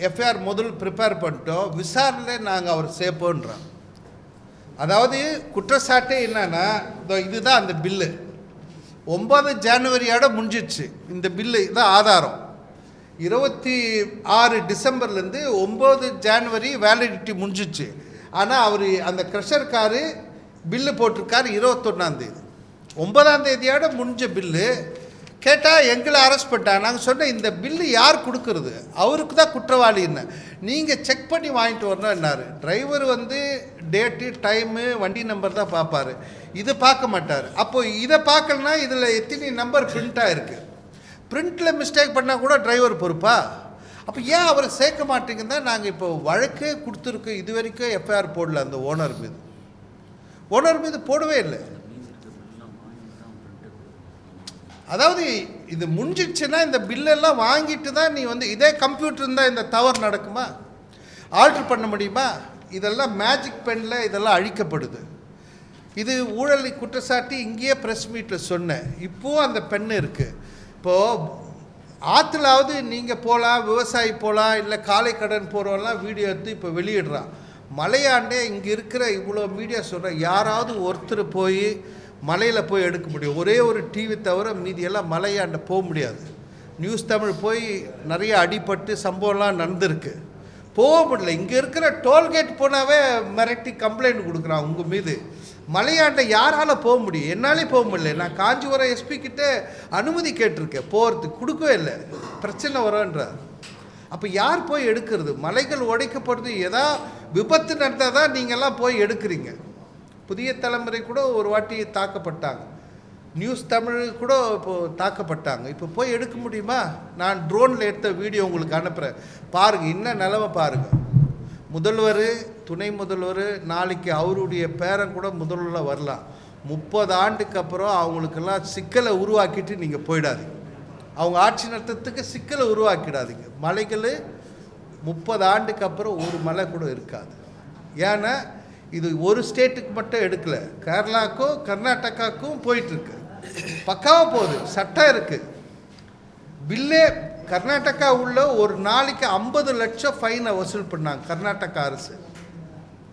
எஃப்ஐஆர் முதல் ப்ரிப்பேர் பண்ணிட்டோம், விசாரணையில் நாங்கள் அவர் சேர்ப்போன்றோம். அதாவது குற்றச்சாட்டே என்னன்னா, இதுதான் அந்த பில்லு 9 ஜனவரியோட முடிஞ்சிடுச்சு. இந்த பில்லு தான் ஆதாரம். 26 டிசம்பர்லேருந்து 9 ஜனவரி வேலிடிட்டி முடிஞ்சிச்சு. ஆனால் அவர் அந்த க்ரஷர்காரு பில்லு போட்டிருக்காரு 21ஆம் தேதி. 9ஆம் தேதியோட முடிஞ்ச பில்லு. கேட்டால் எங்களை அரெஸ்ட் பண்ணிட்டாங்க. நாங்கள் சொன்ன இந்த பில்லு யார் கொடுக்குறது? அவருக்கு தான் குற்றவாளின்னு. நீங்கள் செக் பண்ணி வாங்கிட்டு வரணும் என்னார். டிரைவர் டேட்டு டைமு வண்டி நம்பர் தான் பார்ப்பார். இது பார்க்க மாட்டார். அப்போது இதை பார்க்கலன்னா இதில் எத்தனை நம்பர் பிரிண்ட்டாக இருக்குது. பிரிண்டில் மிஸ்டேக் பண்ணால் கூட டிரைவர் பொறுப்பா? அப்போ ஏன் அவரை சேர்க்க மாட்டேங்குன்னு தான் நாங்கள் இப்போ வழக்கே கொடுத்துருக்கோம். இது வரைக்கும் எஃப்ஐஆர் போடல. அந்த ஓனர் மீது போடவே இல்லை. அதாவது இது முடிஞ்சிடுச்சுன்னா இந்த பில்லெல்லாம் வாங்கிட்டு தான் நீ இதே கம்ப்யூட்டர் இருந்தால் இந்த தவறு நடக்குமா? ஆல்ட்ரு பண்ண முடியுமா? இதெல்லாம் மேஜிக் பெனில் இதெல்லாம் அழிக்கப்படுது. இது ஊழலை குற்றச்சாட்டி இங்கேயே ப்ரெஸ் மீட்டில் சொன்னேன். இப்போது அந்த பென் இருக்குது. இப்போது ஆற்றுலாவது நீங்கள் போகலாம், விவசாயி போகலாம், இல்லை காலை கடன் போகிறவெல்லாம் வீடியோ எடுத்து இப்போ வெளியிடுறான். மலையாண்டே இங்கே இருக்கிற இவ்வளோ மீடியா சொல்கிறேன், யாராவது ஒருத்தர் போய் மலையில் போய் எடுக்க முடியும். ஒரே ஒரு டிவி தவிர மீதியெல்லாம் மலையாண்ட போக முடியாது. நியூஸ் தமிழ் போய் நிறைய அடிபட்டு சம்பவம்லாம் நடந்திருக்கு. போக முடியல. இங்கே இருக்கிற டோல்கேட் போனாவே மிரட்டி கம்ப்ளைண்ட் கொடுக்குறான் உங்கள் மீது. மலையாண்ட யாரால் போக முடியும்? என்னாலே போக முடியல. நான் காஞ்சிபுரம் எஸ்பி கிட்டே அனுமதி கேட்டிருக்கேன், போகிறதுக்கு கொடுக்கவே இல்லை. பிரச்சனை வரும்ன்றார். அப்போ யார் போய் எடுக்கிறது? மலைகள் உடைக்கப்படுது. ஏதா விபத்து நடந்தால் தான் நீங்கள்லாம் போய் எடுக்கிறீங்க. புதிய தலைமுறை கூட ஒரு வாட்டி தாக்கப்பட்டாங்க. நியூஸ் தமிழ் கூட இப்போது தாக்கப்பட்டாங்க. இப்போ போய் எடுக்க முடியுமா? நான் ட்ரோனில் எடுத்த வீடியோ உங்களுக்கு அனுப்புகிறேன், பாருங்கள். இன்னும் நிலமை பாருங்கள். முதல்வர், துணை முதல்வர், நாளைக்கு அவருடைய பேரன் கூட முதல்வரில் வரலாம். 30 ஆண்டுக்கு அப்புறம் அவங்களுக்கெல்லாம் சிக்கலை உருவாக்கிட்டு நீங்கள் போயிடாதீங்க. அவங்க ஆட்சி நடத்துறதுக்கு சிக்கலை உருவாக்கிடாதீங்க. மலைகள் 30 ஆண்டுக்கு அப்புறம் ஒரு மலை கூட இருக்காது. ஏன்னா இது ஒரு ஸ்டேட்டுக்கு மட்டும் எடுக்கலை, கேரளாவுக்கும் கர்நாடகாவுக்கும் போயிட்டுருக்கு. பக்காவாக போகுது. சட்டம் இருக்குது. பில்லே கர்நாடகா உள்ள ஒரு நாளைக்கு 50 லட்சம் ஃபைனை வசூல் பண்ணாங்க கர்நாடகா அரசு.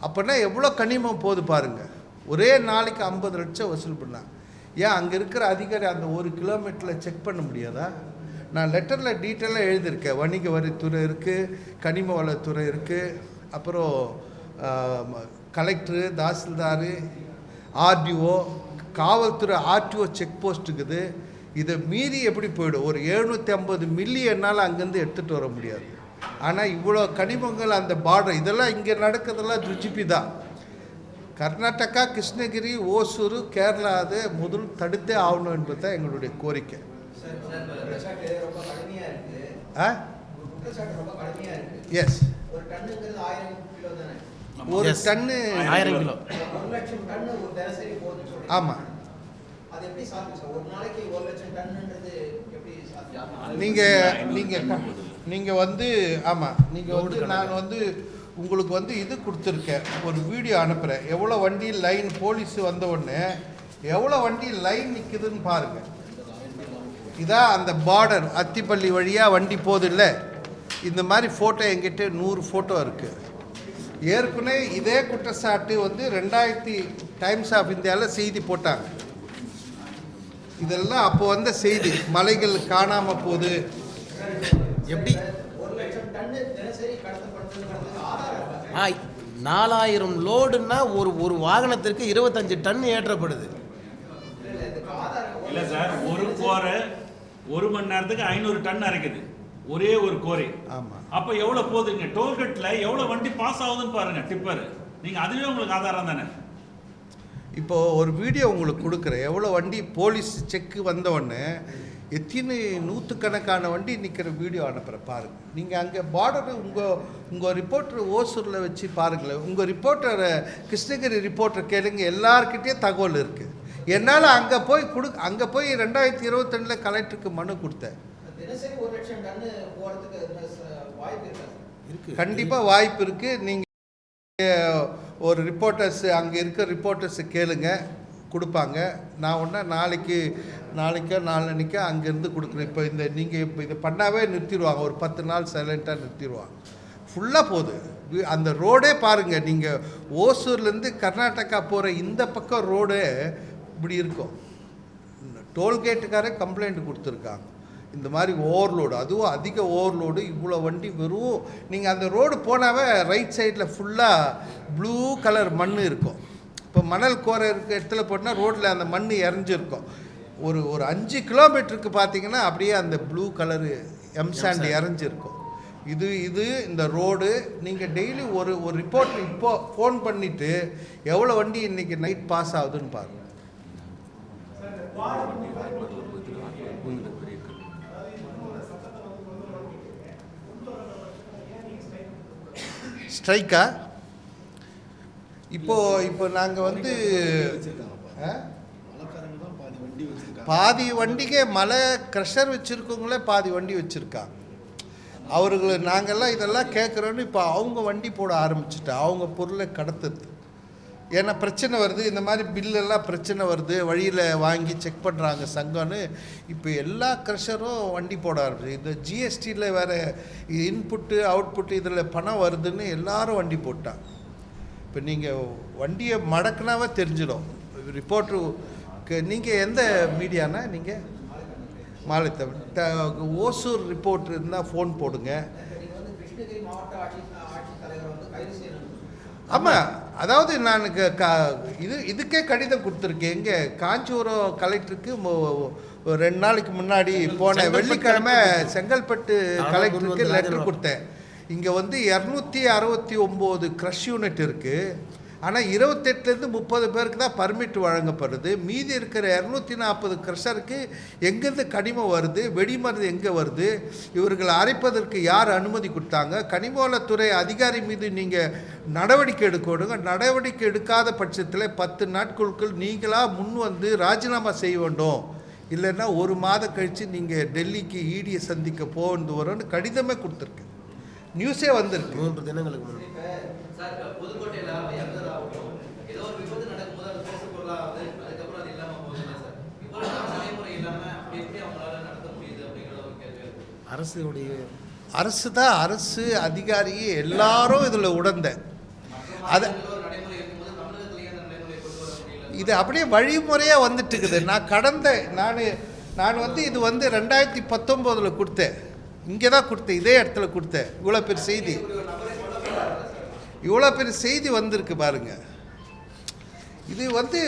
அப்போனா எவ்வளோ கனிமம் போகுது பாருங்கள். ஒரே நாளைக்கு 50 லட்சம் வசூல் பண்ணாங்க. ஏன் அங்கே இருக்கிற அதிகாரி அந்த 1 கிலோமீட்டரில் செக் பண்ண முடியாதா? நான் லெட்டரில் டீட்டெயிலாக எழுதியிருக்கேன். வணிக வரித்துறை இருக்குது, கனிம வளத்துறை இருக்குது, அப்புறம் கலெக்டரு, தாசில்தார், ஆர்டிஓ, காவல்துறை ஆர்டிஓ செக் போஸ்ட் இருக்குது. இதை மீறி எப்படி போயிடும்? ஒரு 750 மில்லியனால் அங்கேருந்து எடுத்துகிட்டு வர முடியாது. ஆனால் இவ்வளோ கனிமங்கள் அந்த பார்டர் இதெல்லாம் இங்கே நடக்கிறதெல்லாம் ஜுஜிபி தான். கர்நாடகா, கிருஷ்ணகிரி, ஓசூர், கேரளா அதை முதல் தடுத்தே ஆகணும் என்பது தான் எங்களுடைய கோரிக்கை. எஸ், ஒரு டன்னு 1000 கிலோ. ஆமாம். நீங்கள் வந்து ஆமாம், நீங்கள் வந்து நான் வந்து உங்களுக்கு வந்து இது கொடுத்துருக்கேன், ஒரு வீடியோ அனுப்புகிறேன். எவ்வளோ வண்டி லைன் போலீஸ் வந்த உடனே எவ்வளோ வண்டி லைன் நிற்குதுன்னு பாருங்கள். இதான் அந்த பார்டர், அத்திப்பள்ளி வழியாக வண்டி போகுது இல்லை. இந்த மாதிரி ஃபோட்டோ எங்கிட்ட 100 ஃபோட்டோ இருக்குது. ஏற்கனவே இதே குற்றச்சாட்டு வந்து 2000 டைம்ஸ் ஆஃப் இந்தியாவில் செய்தி போட்டாங்க. இதெல்லாம் அப்போ வந்த செய்தி. மலைகள் காணாமல் போகுது. எப்படி 4000 லோடுன்னா ஒரு வாகனத்திற்கு 25 டன் ஏற்றப்படுது. இல்லை சார், ஒரு கோரை 1 மணி நேரத்துக்கு 500 டன் அரைக்குது ஒரே ஒரு கோரை. ஆமாம். அப்போ எவ்வளோ போகுதுங்க? டோல்கேட்டில் எவ்வளோ வண்டி பாஸ் ஆகுதுன்னு பாருங்கள், டிப்பர். நீங்கள் அதுவே உங்களுக்கு ஆதாரம் தானே. இப்போது ஒரு வீடியோ உங்களுக்கு கொடுக்குறேன். எவ்வளோ வண்டி போலீஸ் செக்கு வந்தவொடனே எத்தனை நூற்றுக்கணக்கான வண்டி நிற்கிற வீடியோ அனுப்புகிறேன் பாருங்கள். நீங்கள் அங்கே பார்டரு உங்கள் ரிப்போர்ட்டர் ஓசூரில் வச்சு பாருங்களேன். உங்கள் ரிப்போர்ட்டரை கிருஷ்ணகிரி ரிப்போர்ட்டர் கேளுங்க, எல்லார்கிட்டே தகவல் இருக்குது. என்னால் அங்கே போய் அங்கே போய் 2022 கலெக்டருக்கு மனு கொடுத்தேன். கண்டிப்பாக வாய்ப்பு இருக்குது. நீங்கள் ஒரு ரிப்போர்ட்டர்ஸ் அங்கே இருக்க ரிப்போர்ட்டர்ஸை கேளுங்க, கொடுப்பாங்க. நான் ஒன்றா நாளைக்கோ நாளன்னைக்கோ அங்கேருந்து கொடுக்குறேன். இப்போ நீங்கள் இப்போ இதை பண்ணாவே நிறுத்திடுவாங்க. ஒரு 10 நாள் சைலண்ட்டாக நிறுத்திடுவாங்க. ஃபுல்லாக போகுது அந்த ரோடே பாருங்கள். நீங்கள் ஓசூர்லேருந்து கர்நாடகா போகிற இந்த பக்கம் ரோடே இப்படி இருக்கும். டோல்கேட்டுக்காரே கம்ப்ளைண்ட் கொடுத்துருக்காங்க. இந்த மாதிரி ஓவர்லோடு, அதுவும் அதிக ஓவர்லோடு, இவ்வளோ வண்டி வெறும் நீங்கள் அந்த ரோடு போனாவே ரைட் சைடில் ஃபுல்லாக ப்ளூ கலர் மண் இருக்கும். இப்போ மணல் கோரை இருக்க இடத்துல போட்டால் ரோட்டில் அந்த மண் இறஞ்சிருக்கும். ஒரு 5 கிலோமீட்டருக்கு பார்த்தீங்கன்னா அப்படியே அந்த ப்ளூ கலரு எம்சாண்ட் இறஞ்சிருக்கும். இது இந்த ரோடு. நீங்கள் டெய்லி ஒரு ரிப்போர்ட் இப்போ ஃபோன் பண்ணிவிட்டு எவ்வளோ வண்டி இன்றைக்கி நைட் பாஸ் ஆகுதுன்னு பாருங்கள். ஸ்ட்ரைக்கா? இப்போ நாங்கள் வந்து பாதி வண்டிக்கே மலை க்ரஷர் வச்சுருக்கவங்களே பாதி வண்டி வச்சுருக்காங்க. அவர்களை நாங்கள்லாம் இதெல்லாம் கேட்குறோன்னு இப்போ அவங்க வண்டி போட ஆரம்பிச்சுட்டா அவங்க பொருளை கடத்துது. ஏன்னா பிரச்சனை வருது, இந்த மாதிரி பில்லெல்லாம் பிரச்சனை வருது, வழியில் வாங்கி செக் பண்ணுறாங்க சங்கம்னு இப்போ எல்லா க்ரஷரும் வண்டி போட ஆரம்பிச்சு. இந்த ஜிஎஸ்டியில் வேறு இன்புட்டு அவுட்புட்டு இதில் பணம் வருதுன்னு எல்லாரும் வண்டி போட்டாங்க. இப்போ நீங்கள் வண்டியை மடக்குனாவே தெரிஞ்சிடும். ரிப்போர்ட்ரு நீங்கள் எந்த மீடியானா? நீங்கள் ஓசூர் ரிப்போர்ட்ரு இருந்தால் ஃபோன் போடுங்க. ஆமாம், அதாவது நான் இதுக்கே கடிதம் கொடுத்துருக்கேன். எங்கே காஞ்சிபுரம் கலெக்டருக்கு 2 நாளைக்கு முன்னாடி போன வெள்ளிக்கிழமை செங்கல்பட்டு கலெக்டருக்கு லெட்டர் கொடுத்தேன். இங்கே வந்து 269 க்ரஷ் யூனிட் இருக்குது. ஆனால் 28லேருந்து 30 பேருக்கு தான் பர்மிட் வழங்கப்படுது. மீதி இருக்கிற 240 க்ரஷருக்கு எங்கேருந்து கனிமம் வருது, வெடிமருந்து எங்கே வருது, இவர்களை அரைப்பதற்கு யார் அனுமதி கொடுத்தாங்க? கனிமவளத்துறை அதிகாரி மீது நீங்கள் நடவடிக்கை எடுக்கணுங்க. நடவடிக்கை எடுக்காத பட்சத்தில் 10 நாட்களுக்குள் நீங்களாக முன் வந்து ராஜினாமா செய்ய வேண்டும். இல்லைன்னா 1 மாதம் கழித்து நீங்கள் டெல்லிக்கு ஈடியை சந்திக்க போகணும் வரோன்னு கடிதமே கொடுத்துருக்கு. நியூஸே வந்திருக்கு 3 தினங்களுக்கு முன்னாடி. அரசு தான், அரசு அதிகாரி எல்லாரும் இதில் உடந்த அது இது அப்படியே வழிமுறையாக வந்துட்டு இருக்குது. நான் வந்து இது வந்து 2019 கொடுத்தேன், இங்கே தான் கொடுத்தேன், இதே இடத்துல கொடுத்தேன். இவ்வளோ பெரிய செய்தி வந்திருக்கு பாருங்க. இது வந்து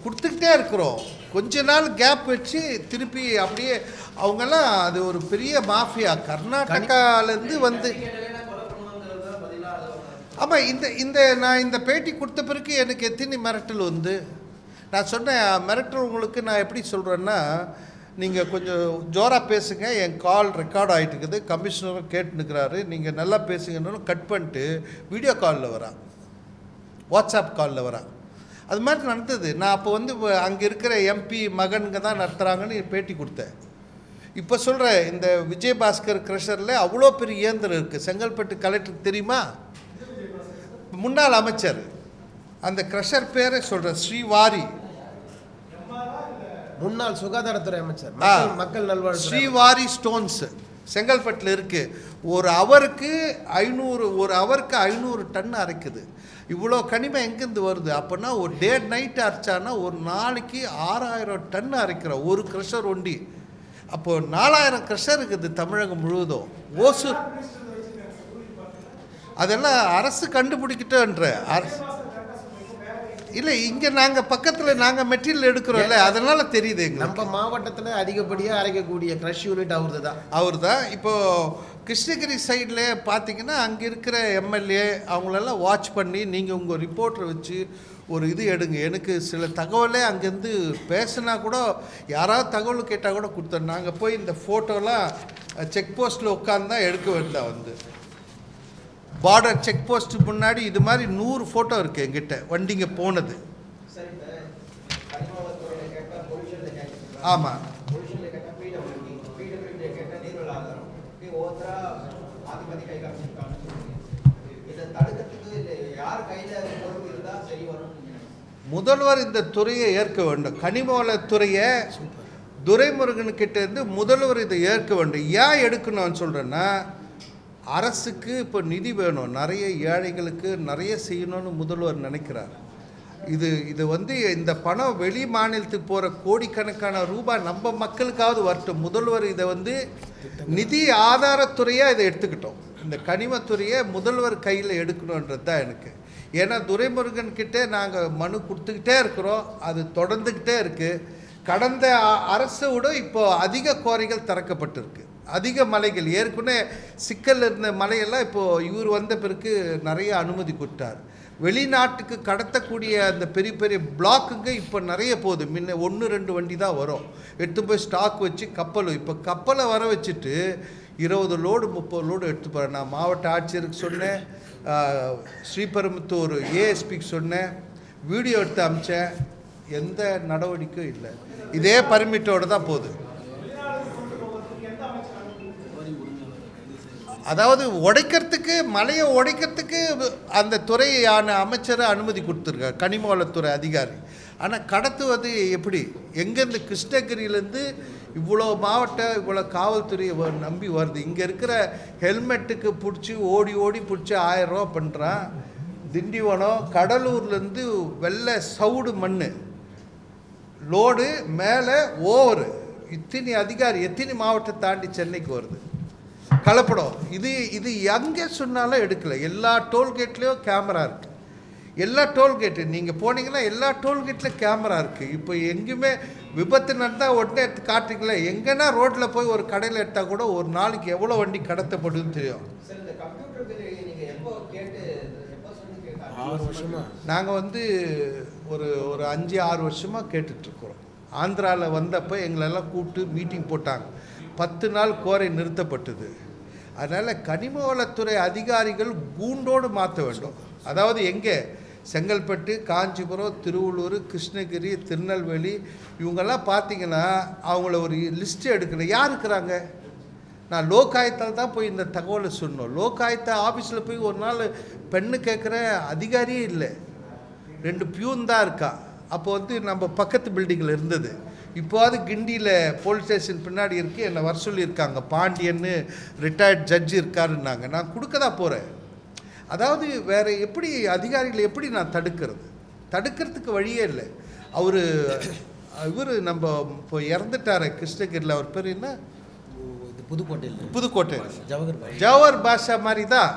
கொடுத்துக்கிட்டே இருக்கிறோம். கொஞ்ச நாள் கேப் வச்சு திருப்பி அப்படியே அவங்கெல்லாம் அது ஒரு பெரிய மாஃபியா கர்நாடகாலேருந்து வந்து. ஆமாம், நான் இந்த பேட்டி கொடுத்த பிறகு எனக்கு எத்தனை மிரட்டல் வந்து. நான் சொன்னேன், மிரட்டல் உங்களுக்கு நான் எப்படி சொல்கிறேன்னா, நீங்கள் கொஞ்சம் ஜோராக பேசுங்க, என் கால் ரெக்கார்ட் ஆகிட்டு இருக்குது, கமிஷனரும் கேட்டுனுக்கிறாரு, நீங்கள் நல்லா பேசுங்கன்னு கட் பண்ணிட்டு வீடியோ காலில் வரான், வாட்ஸ்அப் காலில் வரான். அது மாதிரி நடந்தது. நான் அப்போ வந்து அங்கே இருக்கிற எம்பி மகனுங்க தான் நடத்துகிறாங்கன்னு பேட்டி கொடுத்தேன். இப்போ சொல்கிறேன், இந்த விஜயபாஸ்கர் க்ரஷரில் அவ்வளோ பெரிய இயந்திரம் இருக்குது. செங்கல்பட்டு கலெக்டருக்கு தெரியுமா? முன்னாள் அமைச்சர், அந்த க்ரஷர் பேரை சொல்கிறேன், ஸ்ரீவாரி, முன்னாள் சுகாதாரத்துறை அமைச்சர், மக்கள் நல்வாழ்வு, ஸ்ரீவாரி ஸ்டோன்ஸ் செங்கல்பட்டில் இருக்குது. ஒரு அவருக்கு 500 டன் அரைக்குது. இவ்வளோ கனிமம் எங்கேருந்து வருது? அப்போனா ஒரு டே நைட்டு அரைச்சானா ஒரு நாளைக்கு 6000 டன் அரைக்கிறோம் ஒரு க்ரஷர் ஒண்டி. அப்போது 4000 க்ரஷர் இருக்குது தமிழகம் முழுவதும். ஓசூர் அதெல்லாம் அரசு கண்டுபிடிக்கிட்டோன்ற இல்லை, இங்கே நாங்கள் பக்கத்தில் நாங்கள் மெட்டீரியல் எடுக்கிறோம்ல, அதனால் தெரியுது எங்களுக்கு. நம்ம மாவட்டத்தில் அதிகப்படியாக அரைக்கக்கூடிய க்ரஷ் யூனிட் அவர் தான். இப்போது கிருஷ்ணகிரி சைடில் பார்த்தீங்கன்னா அங்கே இருக்கிற எம்எல்ஏ அவங்களெல்லாம் வாட்ச் பண்ணி நீங்கள் உங்கள் ரிப்போர்ட்டரை வச்சு ஒரு இது எடுங்க. எனக்கு சில தகவலே அங்கேருந்து பேசினா கூட யாராவது தகவல் கேட்டால் கூட கொடுத்தோம். நாங்கள் போய் இந்த ஃபோட்டோலாம் செக் போஸ்ட்டில் உட்காந்து தான் எடுக்க வேண்டாம். வந்து பார்டர் செக் போஸ்ட் முன்னாடி இது மாதிரி 100 ஃபோட்டோ இருக்குது எங்கிட்ட வண்டிங்க போனது. ஆமாம், முதல்வர் இந்த துறையை ஏற்க வேண்டும். கனிமவளத்துறையை துரைமுருகன்கிட்ட இருந்து முதல்வர் இதை ஏற்க வேண்டும். ஏன் எடுக்கணும்னு சொல்கிறேன்னா, அரசுக்கு இப்போ நிதி வேணும், நிறைய ஏழைகளுக்கு நிறைய செய்யணும்னு முதல்வர் நினைக்கிறார். இது வந்து இந்த பணம் வெளி மாநிலத்துக்கு போகிற கோடிக்கணக்கான ரூபாய் நம்ம மக்களுக்காவது வரட்டும். முதல்வர் இதை வந்து நிதி ஆதாரத்துறையாக இதை எடுத்துக்கிட்டோம். இந்த கனிமத்துறையை முதல்வர் கையில் எடுக்கணுன்றது தான் எனக்கு. ஏன்னா துரைமுருகன் கிட்டே நாங்கள் மனு கொடுத்துக்கிட்டே இருக்கிறோம், அது தொடர்ந்துக்கிட்டே இருக்குது. கடந்த அரசை விட இப்போ அதிக குவாரிகள் திறக்கப்பட்டிருக்கு, அதிக மலைகள். ஏற்கனவே சிக்கல் இருந்த மலையெல்லாம் இப்போது இவர் வந்த பிறகு நிறைய அனுமதி கொடுத்தார். வெளிநாட்டுக்கு கடத்தக்கூடிய அந்த பெரிய பெரிய பிளாக்குங்க இப்போ நிறைய போகுது. முன்ன 1-2 வண்டி தான் வரும், எடுத்து போய் ஸ்டாக் வச்சு இப்போ கப்பலை வர வச்சுட்டு 20 லோடு 30 லோடு எடுத்து போகிறேன். நான் மாவட்ட ஆட்சியருக்கு சொன்னேன், ஸ்ரீபெரும்புத்தூர் ஏஎஸ்பிக்கு சொன்னேன், வீடியோ எடுத்து அமிச்சேன். எந்த நடவடிக்கையும் இல்லை, இதே பர்மிட்டோடு தான் போகுது. அதாவது உடைக்கிறதுக்கு, மலையை உடைக்கிறதுக்கு அந்த துறையான அமைச்சரை அனுமதி கொடுத்துருக்கார், கனிமவளத்துறை அதிகாரி. ஆனால் கடத்துவது எப்படி? எங்கேருந்து? கிருஷ்ணகிரியிலேருந்து இவ்வளோ மாவட்டம், இவ்வளோ காவல்துறையை நம்பி வருது. இங்கே இருக்கிற ஹெல்மெட்டுக்கு பிடிச்சி ஓடி பிடிச்சி 1000 ரூபா பண்ணுறான். திண்டிவனம், கடலூர்லேருந்து வெள்ளை சவுடு மண் லோடு மேலே ஓவரு. இத்தனை அதிகாரி எத்தனை மாவட்டத்தை தாண்டி சென்னைக்கு வருது கலப்படம். இது எங்கே சொன்னாலும் எடுக்கலை. எல்லா டோல்கேட்லேயும் கேமரா இருக்குது. எல்லா டோல்கேட்டு நீங்கள் போனீங்கன்னா எல்லா டோல்கேட்டில் கேமரா இருக்குது. இப்போ எங்கேயுமே விபத்து நடந்தால் உடனே எடுத்து காட்டுங்களே. எங்கன்னா ரோட்டில் போய் ஒரு கடையில் எடுத்தால் கூட ஒரு நாளைக்கு எவ்வளோ வண்டி கடத்தப்படுதுன்னு தெரியும். நாங்கள் வந்து ஒரு 5-6 வருஷமாக கேட்டுட்ருக்குறோம். ஆந்திராவில் வந்தப்போ எங்களெல்லாம் கூப்பிட்டு மீட்டிங் போட்டாங்க. 10 நாள் கோரை நிறுத்தப்பட்டது. அதனால் கனிம வளத்துறை அதிகாரிகள் கூண்டோடு மாற்ற வேண்டும். அதாவது எங்கே? செங்கல்பட்டு, காஞ்சிபுரம், திருவள்ளூர், கிருஷ்ணகிரி, திருநெல்வேலி, இவங்கெல்லாம் பார்த்தீங்கன்னா அவங்கள ஒரு லிஸ்ட்டு எடுக்கணும். யார் இருக்கிறாங்க? நான் லோகாயத்தால் தான் போய் இந்த தகவலை சொன்னோம். லோகாயத்தா ஆஃபீஸில் போய் ஒரு நாள் பெண்ணு கேட்குற அதிகாரியே இல்லை, 2 பியூன் தான் இருக்கா. அப்போ வந்து நம்ம பக்கத்து பில்டிங்கில் இருந்தது. இப்போது கிண்டியில் போலீஸ் ஸ்டேஷன் பின்னாடி இருக்குது. என்னை வர சொல்லியிருக்காங்க, பாண்டியன்னு ரிட்டையர்ட் ஜட்ஜி இருக்காருன்னாங்க. நான் கொடுக்க தான் போகிறேன். அதாவது வேறு எப்படி அதிகாரிகளை எப்படி நான் தடுக்கிறதுக்கு வழியே இல்லை. இவர் நம்ம இப்போ இறந்துட்டார் கிருஷ்ணகிரியில், அவர் பேர் என்ன, புதுக்கோட்டை ஜவஹர் பாஷா மாதிரி தான்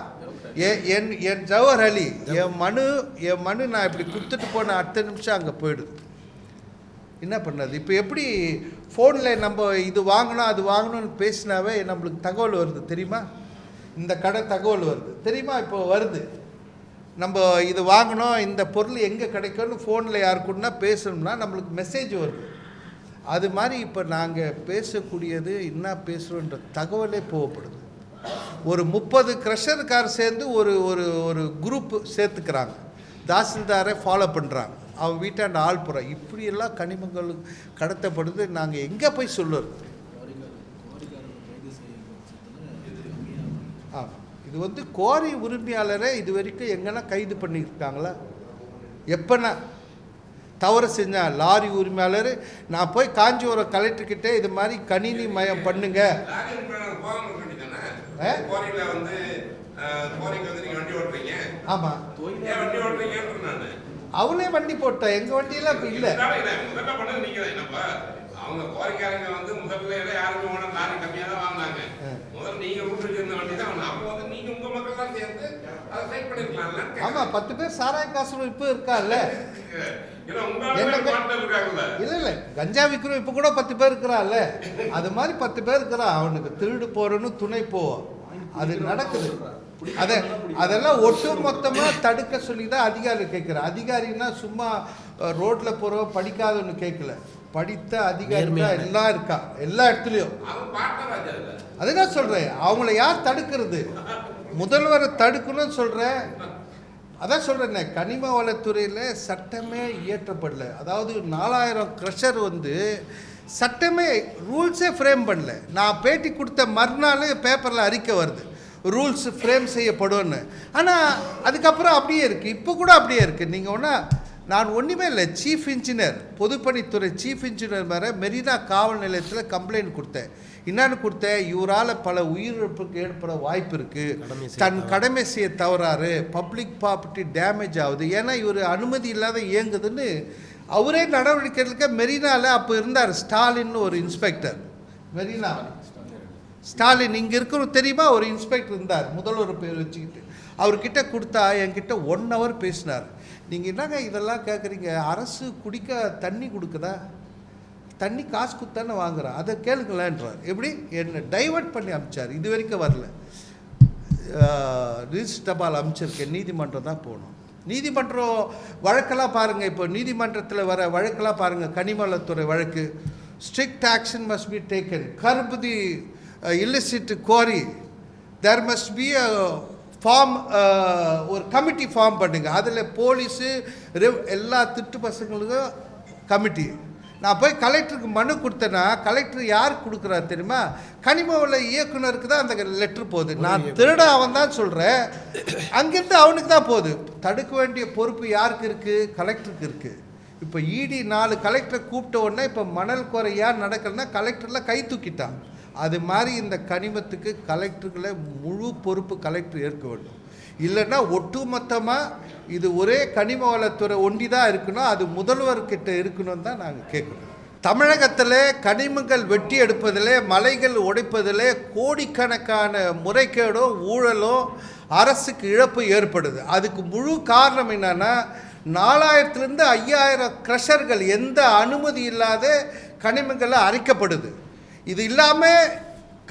என் ஜவஹர் அலி. என் மனு நான் இப்படி கொடுத்துட்டு போன அடுத்த நிமிஷம் அங்கே போயிடுது. என்ன பண்ணது? இப்போ எப்படி ஃபோனில் நம்ம இது வாங்கணும் அது வாங்கணும்னு பேசினாவே நம்மளுக்கு தகவல் வருது தெரியுமா? இந்த கடை தகவல் வருது தெரியுமா? இப்போ வருது, நம்ம இது வாங்கணும், இந்த பொருள் எங்கே கிடைக்கும்னு ஃபோனில் யாருக்குன்னா பேசணும்னா நம்மளுக்கு மெசேஜ் வருது. அது மாதிரி இப்போ நாங்கள் பேசக்கூடியது என்ன பேசுகிறோன்ற தகவலே போகப்படுது. ஒரு 30 க்ரஷர்கார் சேர்ந்து ஒரு ஒரு ஒரு குரூப்பு சேர்த்துக்கிறாங்க, தாசில்தாரை ஃபாலோ பண்ணுறாங்க, அவன் வீட்டாண்ட ஆள் போகிறான். இப்படியெல்லாம் கனிமங்கள் கடத்தப்படுது. நாங்கள் எங்கே போய் சொல்லுறது? இது வந்து குவாரி உரிமையாளரை இது வரைக்கும் எங்கன்னா கைது பண்ணியிருக்காங்களா? எப்போனா தவறு செஞ்சால் லாரி உரிமையாளர், நான் போய் காஞ்சிபுரம் கலெக்டர்கிட்ட இது மாதிரி கணினி மயம் பண்ணுங்க. ஆமாம், அவளே வண்டி போட்டா, எங்கள் வண்டியெல்லாம் இப்போ இல்லை. அவங்க கோரிக்கையாளங்க வந்து முதல்ல யாருமே ஓனர் லாரி கம்மியாக தான் வாங்கினாங்க. முதல்ல நீங்கள் விட்டுருக்க வண்டி தான் வாங்க. அப்போ வந்து நீங்கள் உங்கள் மக்கள்லாம் சேர்ந்து அதை ஃபைட் பண்ணிருக்கலாம்ல. ஆமாம், 10 பேர் சாராய காசு இப்போ இருக்காங்கல்ல, இல்லை கஞ்சா விற்கிறோம் இப்போ கூட 10 பேர் இருக்கிறான்ல, அது மாதிரி 10 பேர் இருக்கிறான். அவனுக்கு திருடு போறன்னு துணை போவோம், அது நடக்குது. அதெல்லாம் ஒட்டு மொத்தமாக தடுக்க சொல்லி தான் அதிகாரி கேட்குறேன். அதிகாரின்னா சும்மா ரோட்டில் போகிறோம் படிக்காதவன்னு கேட்கல, படித்த அதிகாரி எல்லாம் இருக்கா எல்லா இடத்துலையும். அதுதான் சொல்கிறேன், அவங்கள யார் தடுக்கிறது? முதல்வரை தடுக்கணும்னு சொல்கிறேன். அதான் சொல்கிறேன்னே, கனிம வளத்துறையில் சட்டமே இயற்றப்படல. அதாவது 4000 க்ரஷர் வந்து சட்டமே ரூல்ஸே ஃப்ரேம் பண்ணல. நான் பேட்டி கொடுத்த மறுநாள் பேப்பரில் அறிக்கை வருது, ரூல்ஸ் ஃப்ரேம் செய்யப்படும்னு. ஆனால் அதுக்கப்புறம் அப்படியே இருக்குது, இப்போ கூட அப்படியே இருக்குது. நீங்கள் ஒன்றா, நான் ஒன்றுமே இல்லை, சீஃப் இன்ஜினியர், பொதுப்பணித்துறை சீஃப் இன்ஜினியர் மேலே மெரினா காவல் நிலையத்தில் கம்ப்ளைண்ட் கொடுத்தேன். என்னன்னு கொடுத்தேன், இவரால் பல உயிரிழப்புக்கு ஏற்பட வாய்ப்பு இருக்குது, தன் கடமை செய்ய தவறாரு, பப்ளிக் ப்ராப்பர்ட்டி டேமேஜ் ஆகுது, ஏன்னா இவர் அனுமதி இல்லாத இயங்குதுன்னு அவரே நடவடிக்கை எடுக்க. மெரினாவில் அப்போ இருந்தார் ஸ்டாலின் ஒரு இன்ஸ்பெக்டர், மெரினா ஸ்டாலின் இங்கே இருக்கணும் தெரியுமா, ஒரு இன்ஸ்பெக்டர் இருந்தார், முதல்வர் பேர் வச்சுக்கிட்டு. அவர்கிட்ட கொடுத்தா என்கிட்ட 1 hour பேசினார். நீங்கள் என்னங்க இதெல்லாம் கேட்குறீங்க, அரசு குடிக்க தண்ணி கொடுக்குதா, தண்ணி காசு கொடுத்தானே வாங்குறான், அதை கேளுங்களேன்றார். எப்படி என்னை டைவர்ட் பண்ணி அனுப்பிச்சார். இது வரைக்கும் வரல, ரிஜிஸ்டர் தபால் அமைச்சிருக்கேன், நீதிமன்றம் தான் போகணும். நீதிமன்றம் வழக்கெல்லாம் பாருங்கள், இப்போ நீதிமன்றத்தில் வர வழக்கெல்லாம் பாருங்கள், கனிமவளத்துறை வழக்கு, strict action must be taken, curb the illicit quarry, there must be a form, ஒரு கமிட்டி ஃபார்ம் பண்ணுங்க, அதில் போலீஸு எல்லா திட்டு பசங்களுக்கும் கமிட்டி. நான் போய் கலெக்டருக்கு மனு கொடுத்தேன்னா கலெக்டர் யாருக்கு கொடுக்குறாரு தெரியுமா, கனிம வள இயக்குனருக்கு தான் அந்த லெட்ரு போகுது. நான் திருட அவன் தான் சொல்கிறேன், அங்கேருந்து அவனுக்கு தான் போகுது. தடுக்க வேண்டிய பொறுப்பு யாருக்கு இருக்குது? கலெக்டருக்கு இருக்குது. இப்போ இடி 4 கலெக்டரை கூப்பிட்ட உடனே இப்போ மணல் குறை யார் நடக்கலைன்னா கலெக்டரில் கை தூக்கிட்டான். அது மாதிரி இந்த கனிமத்துக்கு கலெக்டர்களை முழு பொறுப்பு கலெக்டர் ஏற்க வேண்டும். இல்லைன்னா ஒட்டுமொத்தமாக இது ஒரே கனிம வளத்துறை ஒண்டி தான் இருக்கணும், அது முதல்வர்கிட்ட இருக்கணும் தான் நாங்கள் கேட்குறோம். தமிழகத்தில் கனிமங்கள் வெட்டி எடுப்பதில், மலைகள் உடைப்பதில் கோடிக்கணக்கான முறைகேடும் ஊழலும் அரசுக்கு இழப்பு ஏற்படுது. அதுக்கு முழு காரணம் என்னன்னா, 4000லேருந்து 5000 க்ரஷர்கள் எந்த அனுமதி இல்லாத கனிமங்களை அரைக்கப்படுது. இது இல்லாமல்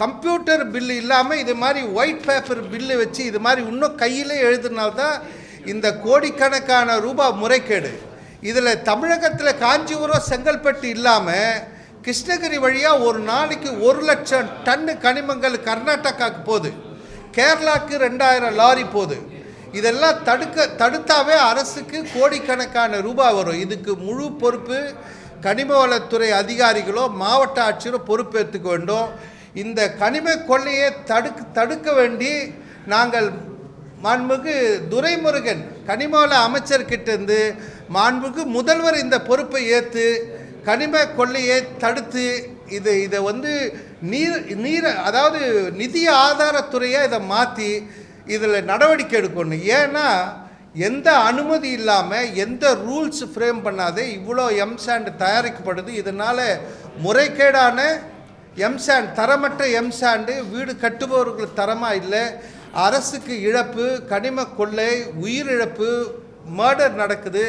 கம்ப்யூட்டர் பில்லு இல்லாமல் இது மாதிரி ஒயிட் பேப்பர் பில்லு வச்சு இது மாதிரி இன்னும் கையிலே எழுதுனால்தான் இந்த கோடிக்கணக்கான ரூபாய் முறைகேடு. இதில் தமிழகத்தில் காஞ்சிபுரம் செங்கல்பட்டு இல்லாமல் கிருஷ்ணகிரி வழியாக ஒரு நாளைக்கு 1 லட்சம் டன்னு கனிமங்கள் கர்நாடகாவுக்கு போகுது, கேரளாவுக்கு 2000 லாரி போகுது. இதெல்லாம் தடுத்தாவே அரசுக்கு கோடிக்கணக்கான ரூபாய் வரும். இதுக்கு முழு பொறுப்பு கனிம வளத்துறை அதிகாரிகளோ மாவட்ட ஆட்சியரோ பொறுப்பேற்றுக்க வேண்டும். இந்த கனிம கொள்ளையை தடுக்க வேண்டி நாங்கள் மாண்புமிகு துரைமுருகன் கனிம வள அமைச்சர்கிட்டேருந்து மாண்புமிகு முதல்வர் இந்த பொறுப்பை ஏற்று கனிம கொள்ளையை தடுத்து இதை வந்து அதாவது நிதி ஆதாரத்துறையாக இதை மாற்றி இதில் நடவடிக்கை எடுக்கணும். ஏன்னா எந்த அனுமதி இல்லாமல் எந்த ரூல்ஸ் ஃப்ரேம் பண்ணாதே இவ்வளோ எம்சாண்ட் தயாரிக்கப்படுது. இதனால் முறைகேடான எம்சாண்ட், தரமற்ற எம்சாண்டு வீடு கட்டுபவர்களுக்கு தரமாக இல்லை, அரசுக்கு இழப்பு, கனிம கொள்ளை, உயிரிழப்பு, மர்டர் நடக்குது.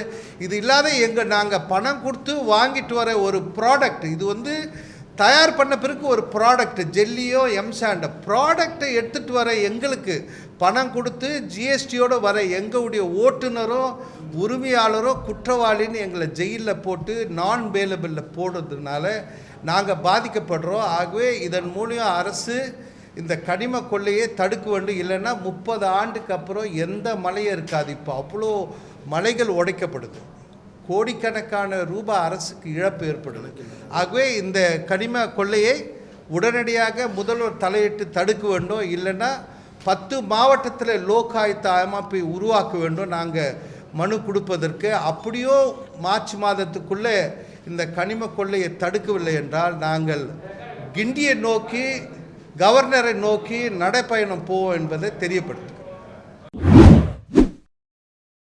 இது இல்லாத நாங்கள் பணம் கொடுத்து வாங்கிட்டு வர ஒரு ப்ராடக்ட், இது வந்து தயார் பண்ண பிறகு ஒரு ப்ராடக்ட், ஜெல்லியோ எம்சாண்டோ ப்ராடக்டை எடுத்துகிட்டு வர எங்களுக்கு பணம் கொடுத்து ஜிஎஸ்டியோடு வர எங்களுடைய ஓட்டுநரோ உரிமையாளரோ குற்றவாளின்னு எங்களை ஜெயிலில் போட்டு நான் பேலபிளில் போடுறதுனால நாங்கள் பாதிக்கப்படுறோம். ஆகவே இதன் மூலியம் அரசு இந்த கனிம கொள்ளையை தடுக்க வேண்டும். இல்லைன்னா 30 ஆண்டுக்கு அப்புறம் எந்த மலையும் இருக்காது. இப்போ அவ்வளோ மலைகள் உடைக்கப்படுது, கோடிக்கணக்கான ரூபாய் அரசுக்கு இழப்பு ஏற்படுது. ஆகவே இந்த கனிம கொள்ளையை உடனடியாக முதல்வர் தலையிட்டு தடுக்க வேண்டும். இல்லைன்னா 10 மாவட்டத்தில் லோகாயுத்த அமைப்பை உருவாக்க வேண்டும் நாங்கள் மனு கொடுப்பதற்கு. அப்படியோ மார்ச் மாதத்துக்குள்ளே இந்த கனிம கொள்ளையை தடுக்கவில்லை என்றால் நாங்கள் கிண்டியை நோக்கி, கவர்னரை நோக்கி நடைப்பயணம் போவோம் என்பதை தெரியப்படுத்துகிறோம்.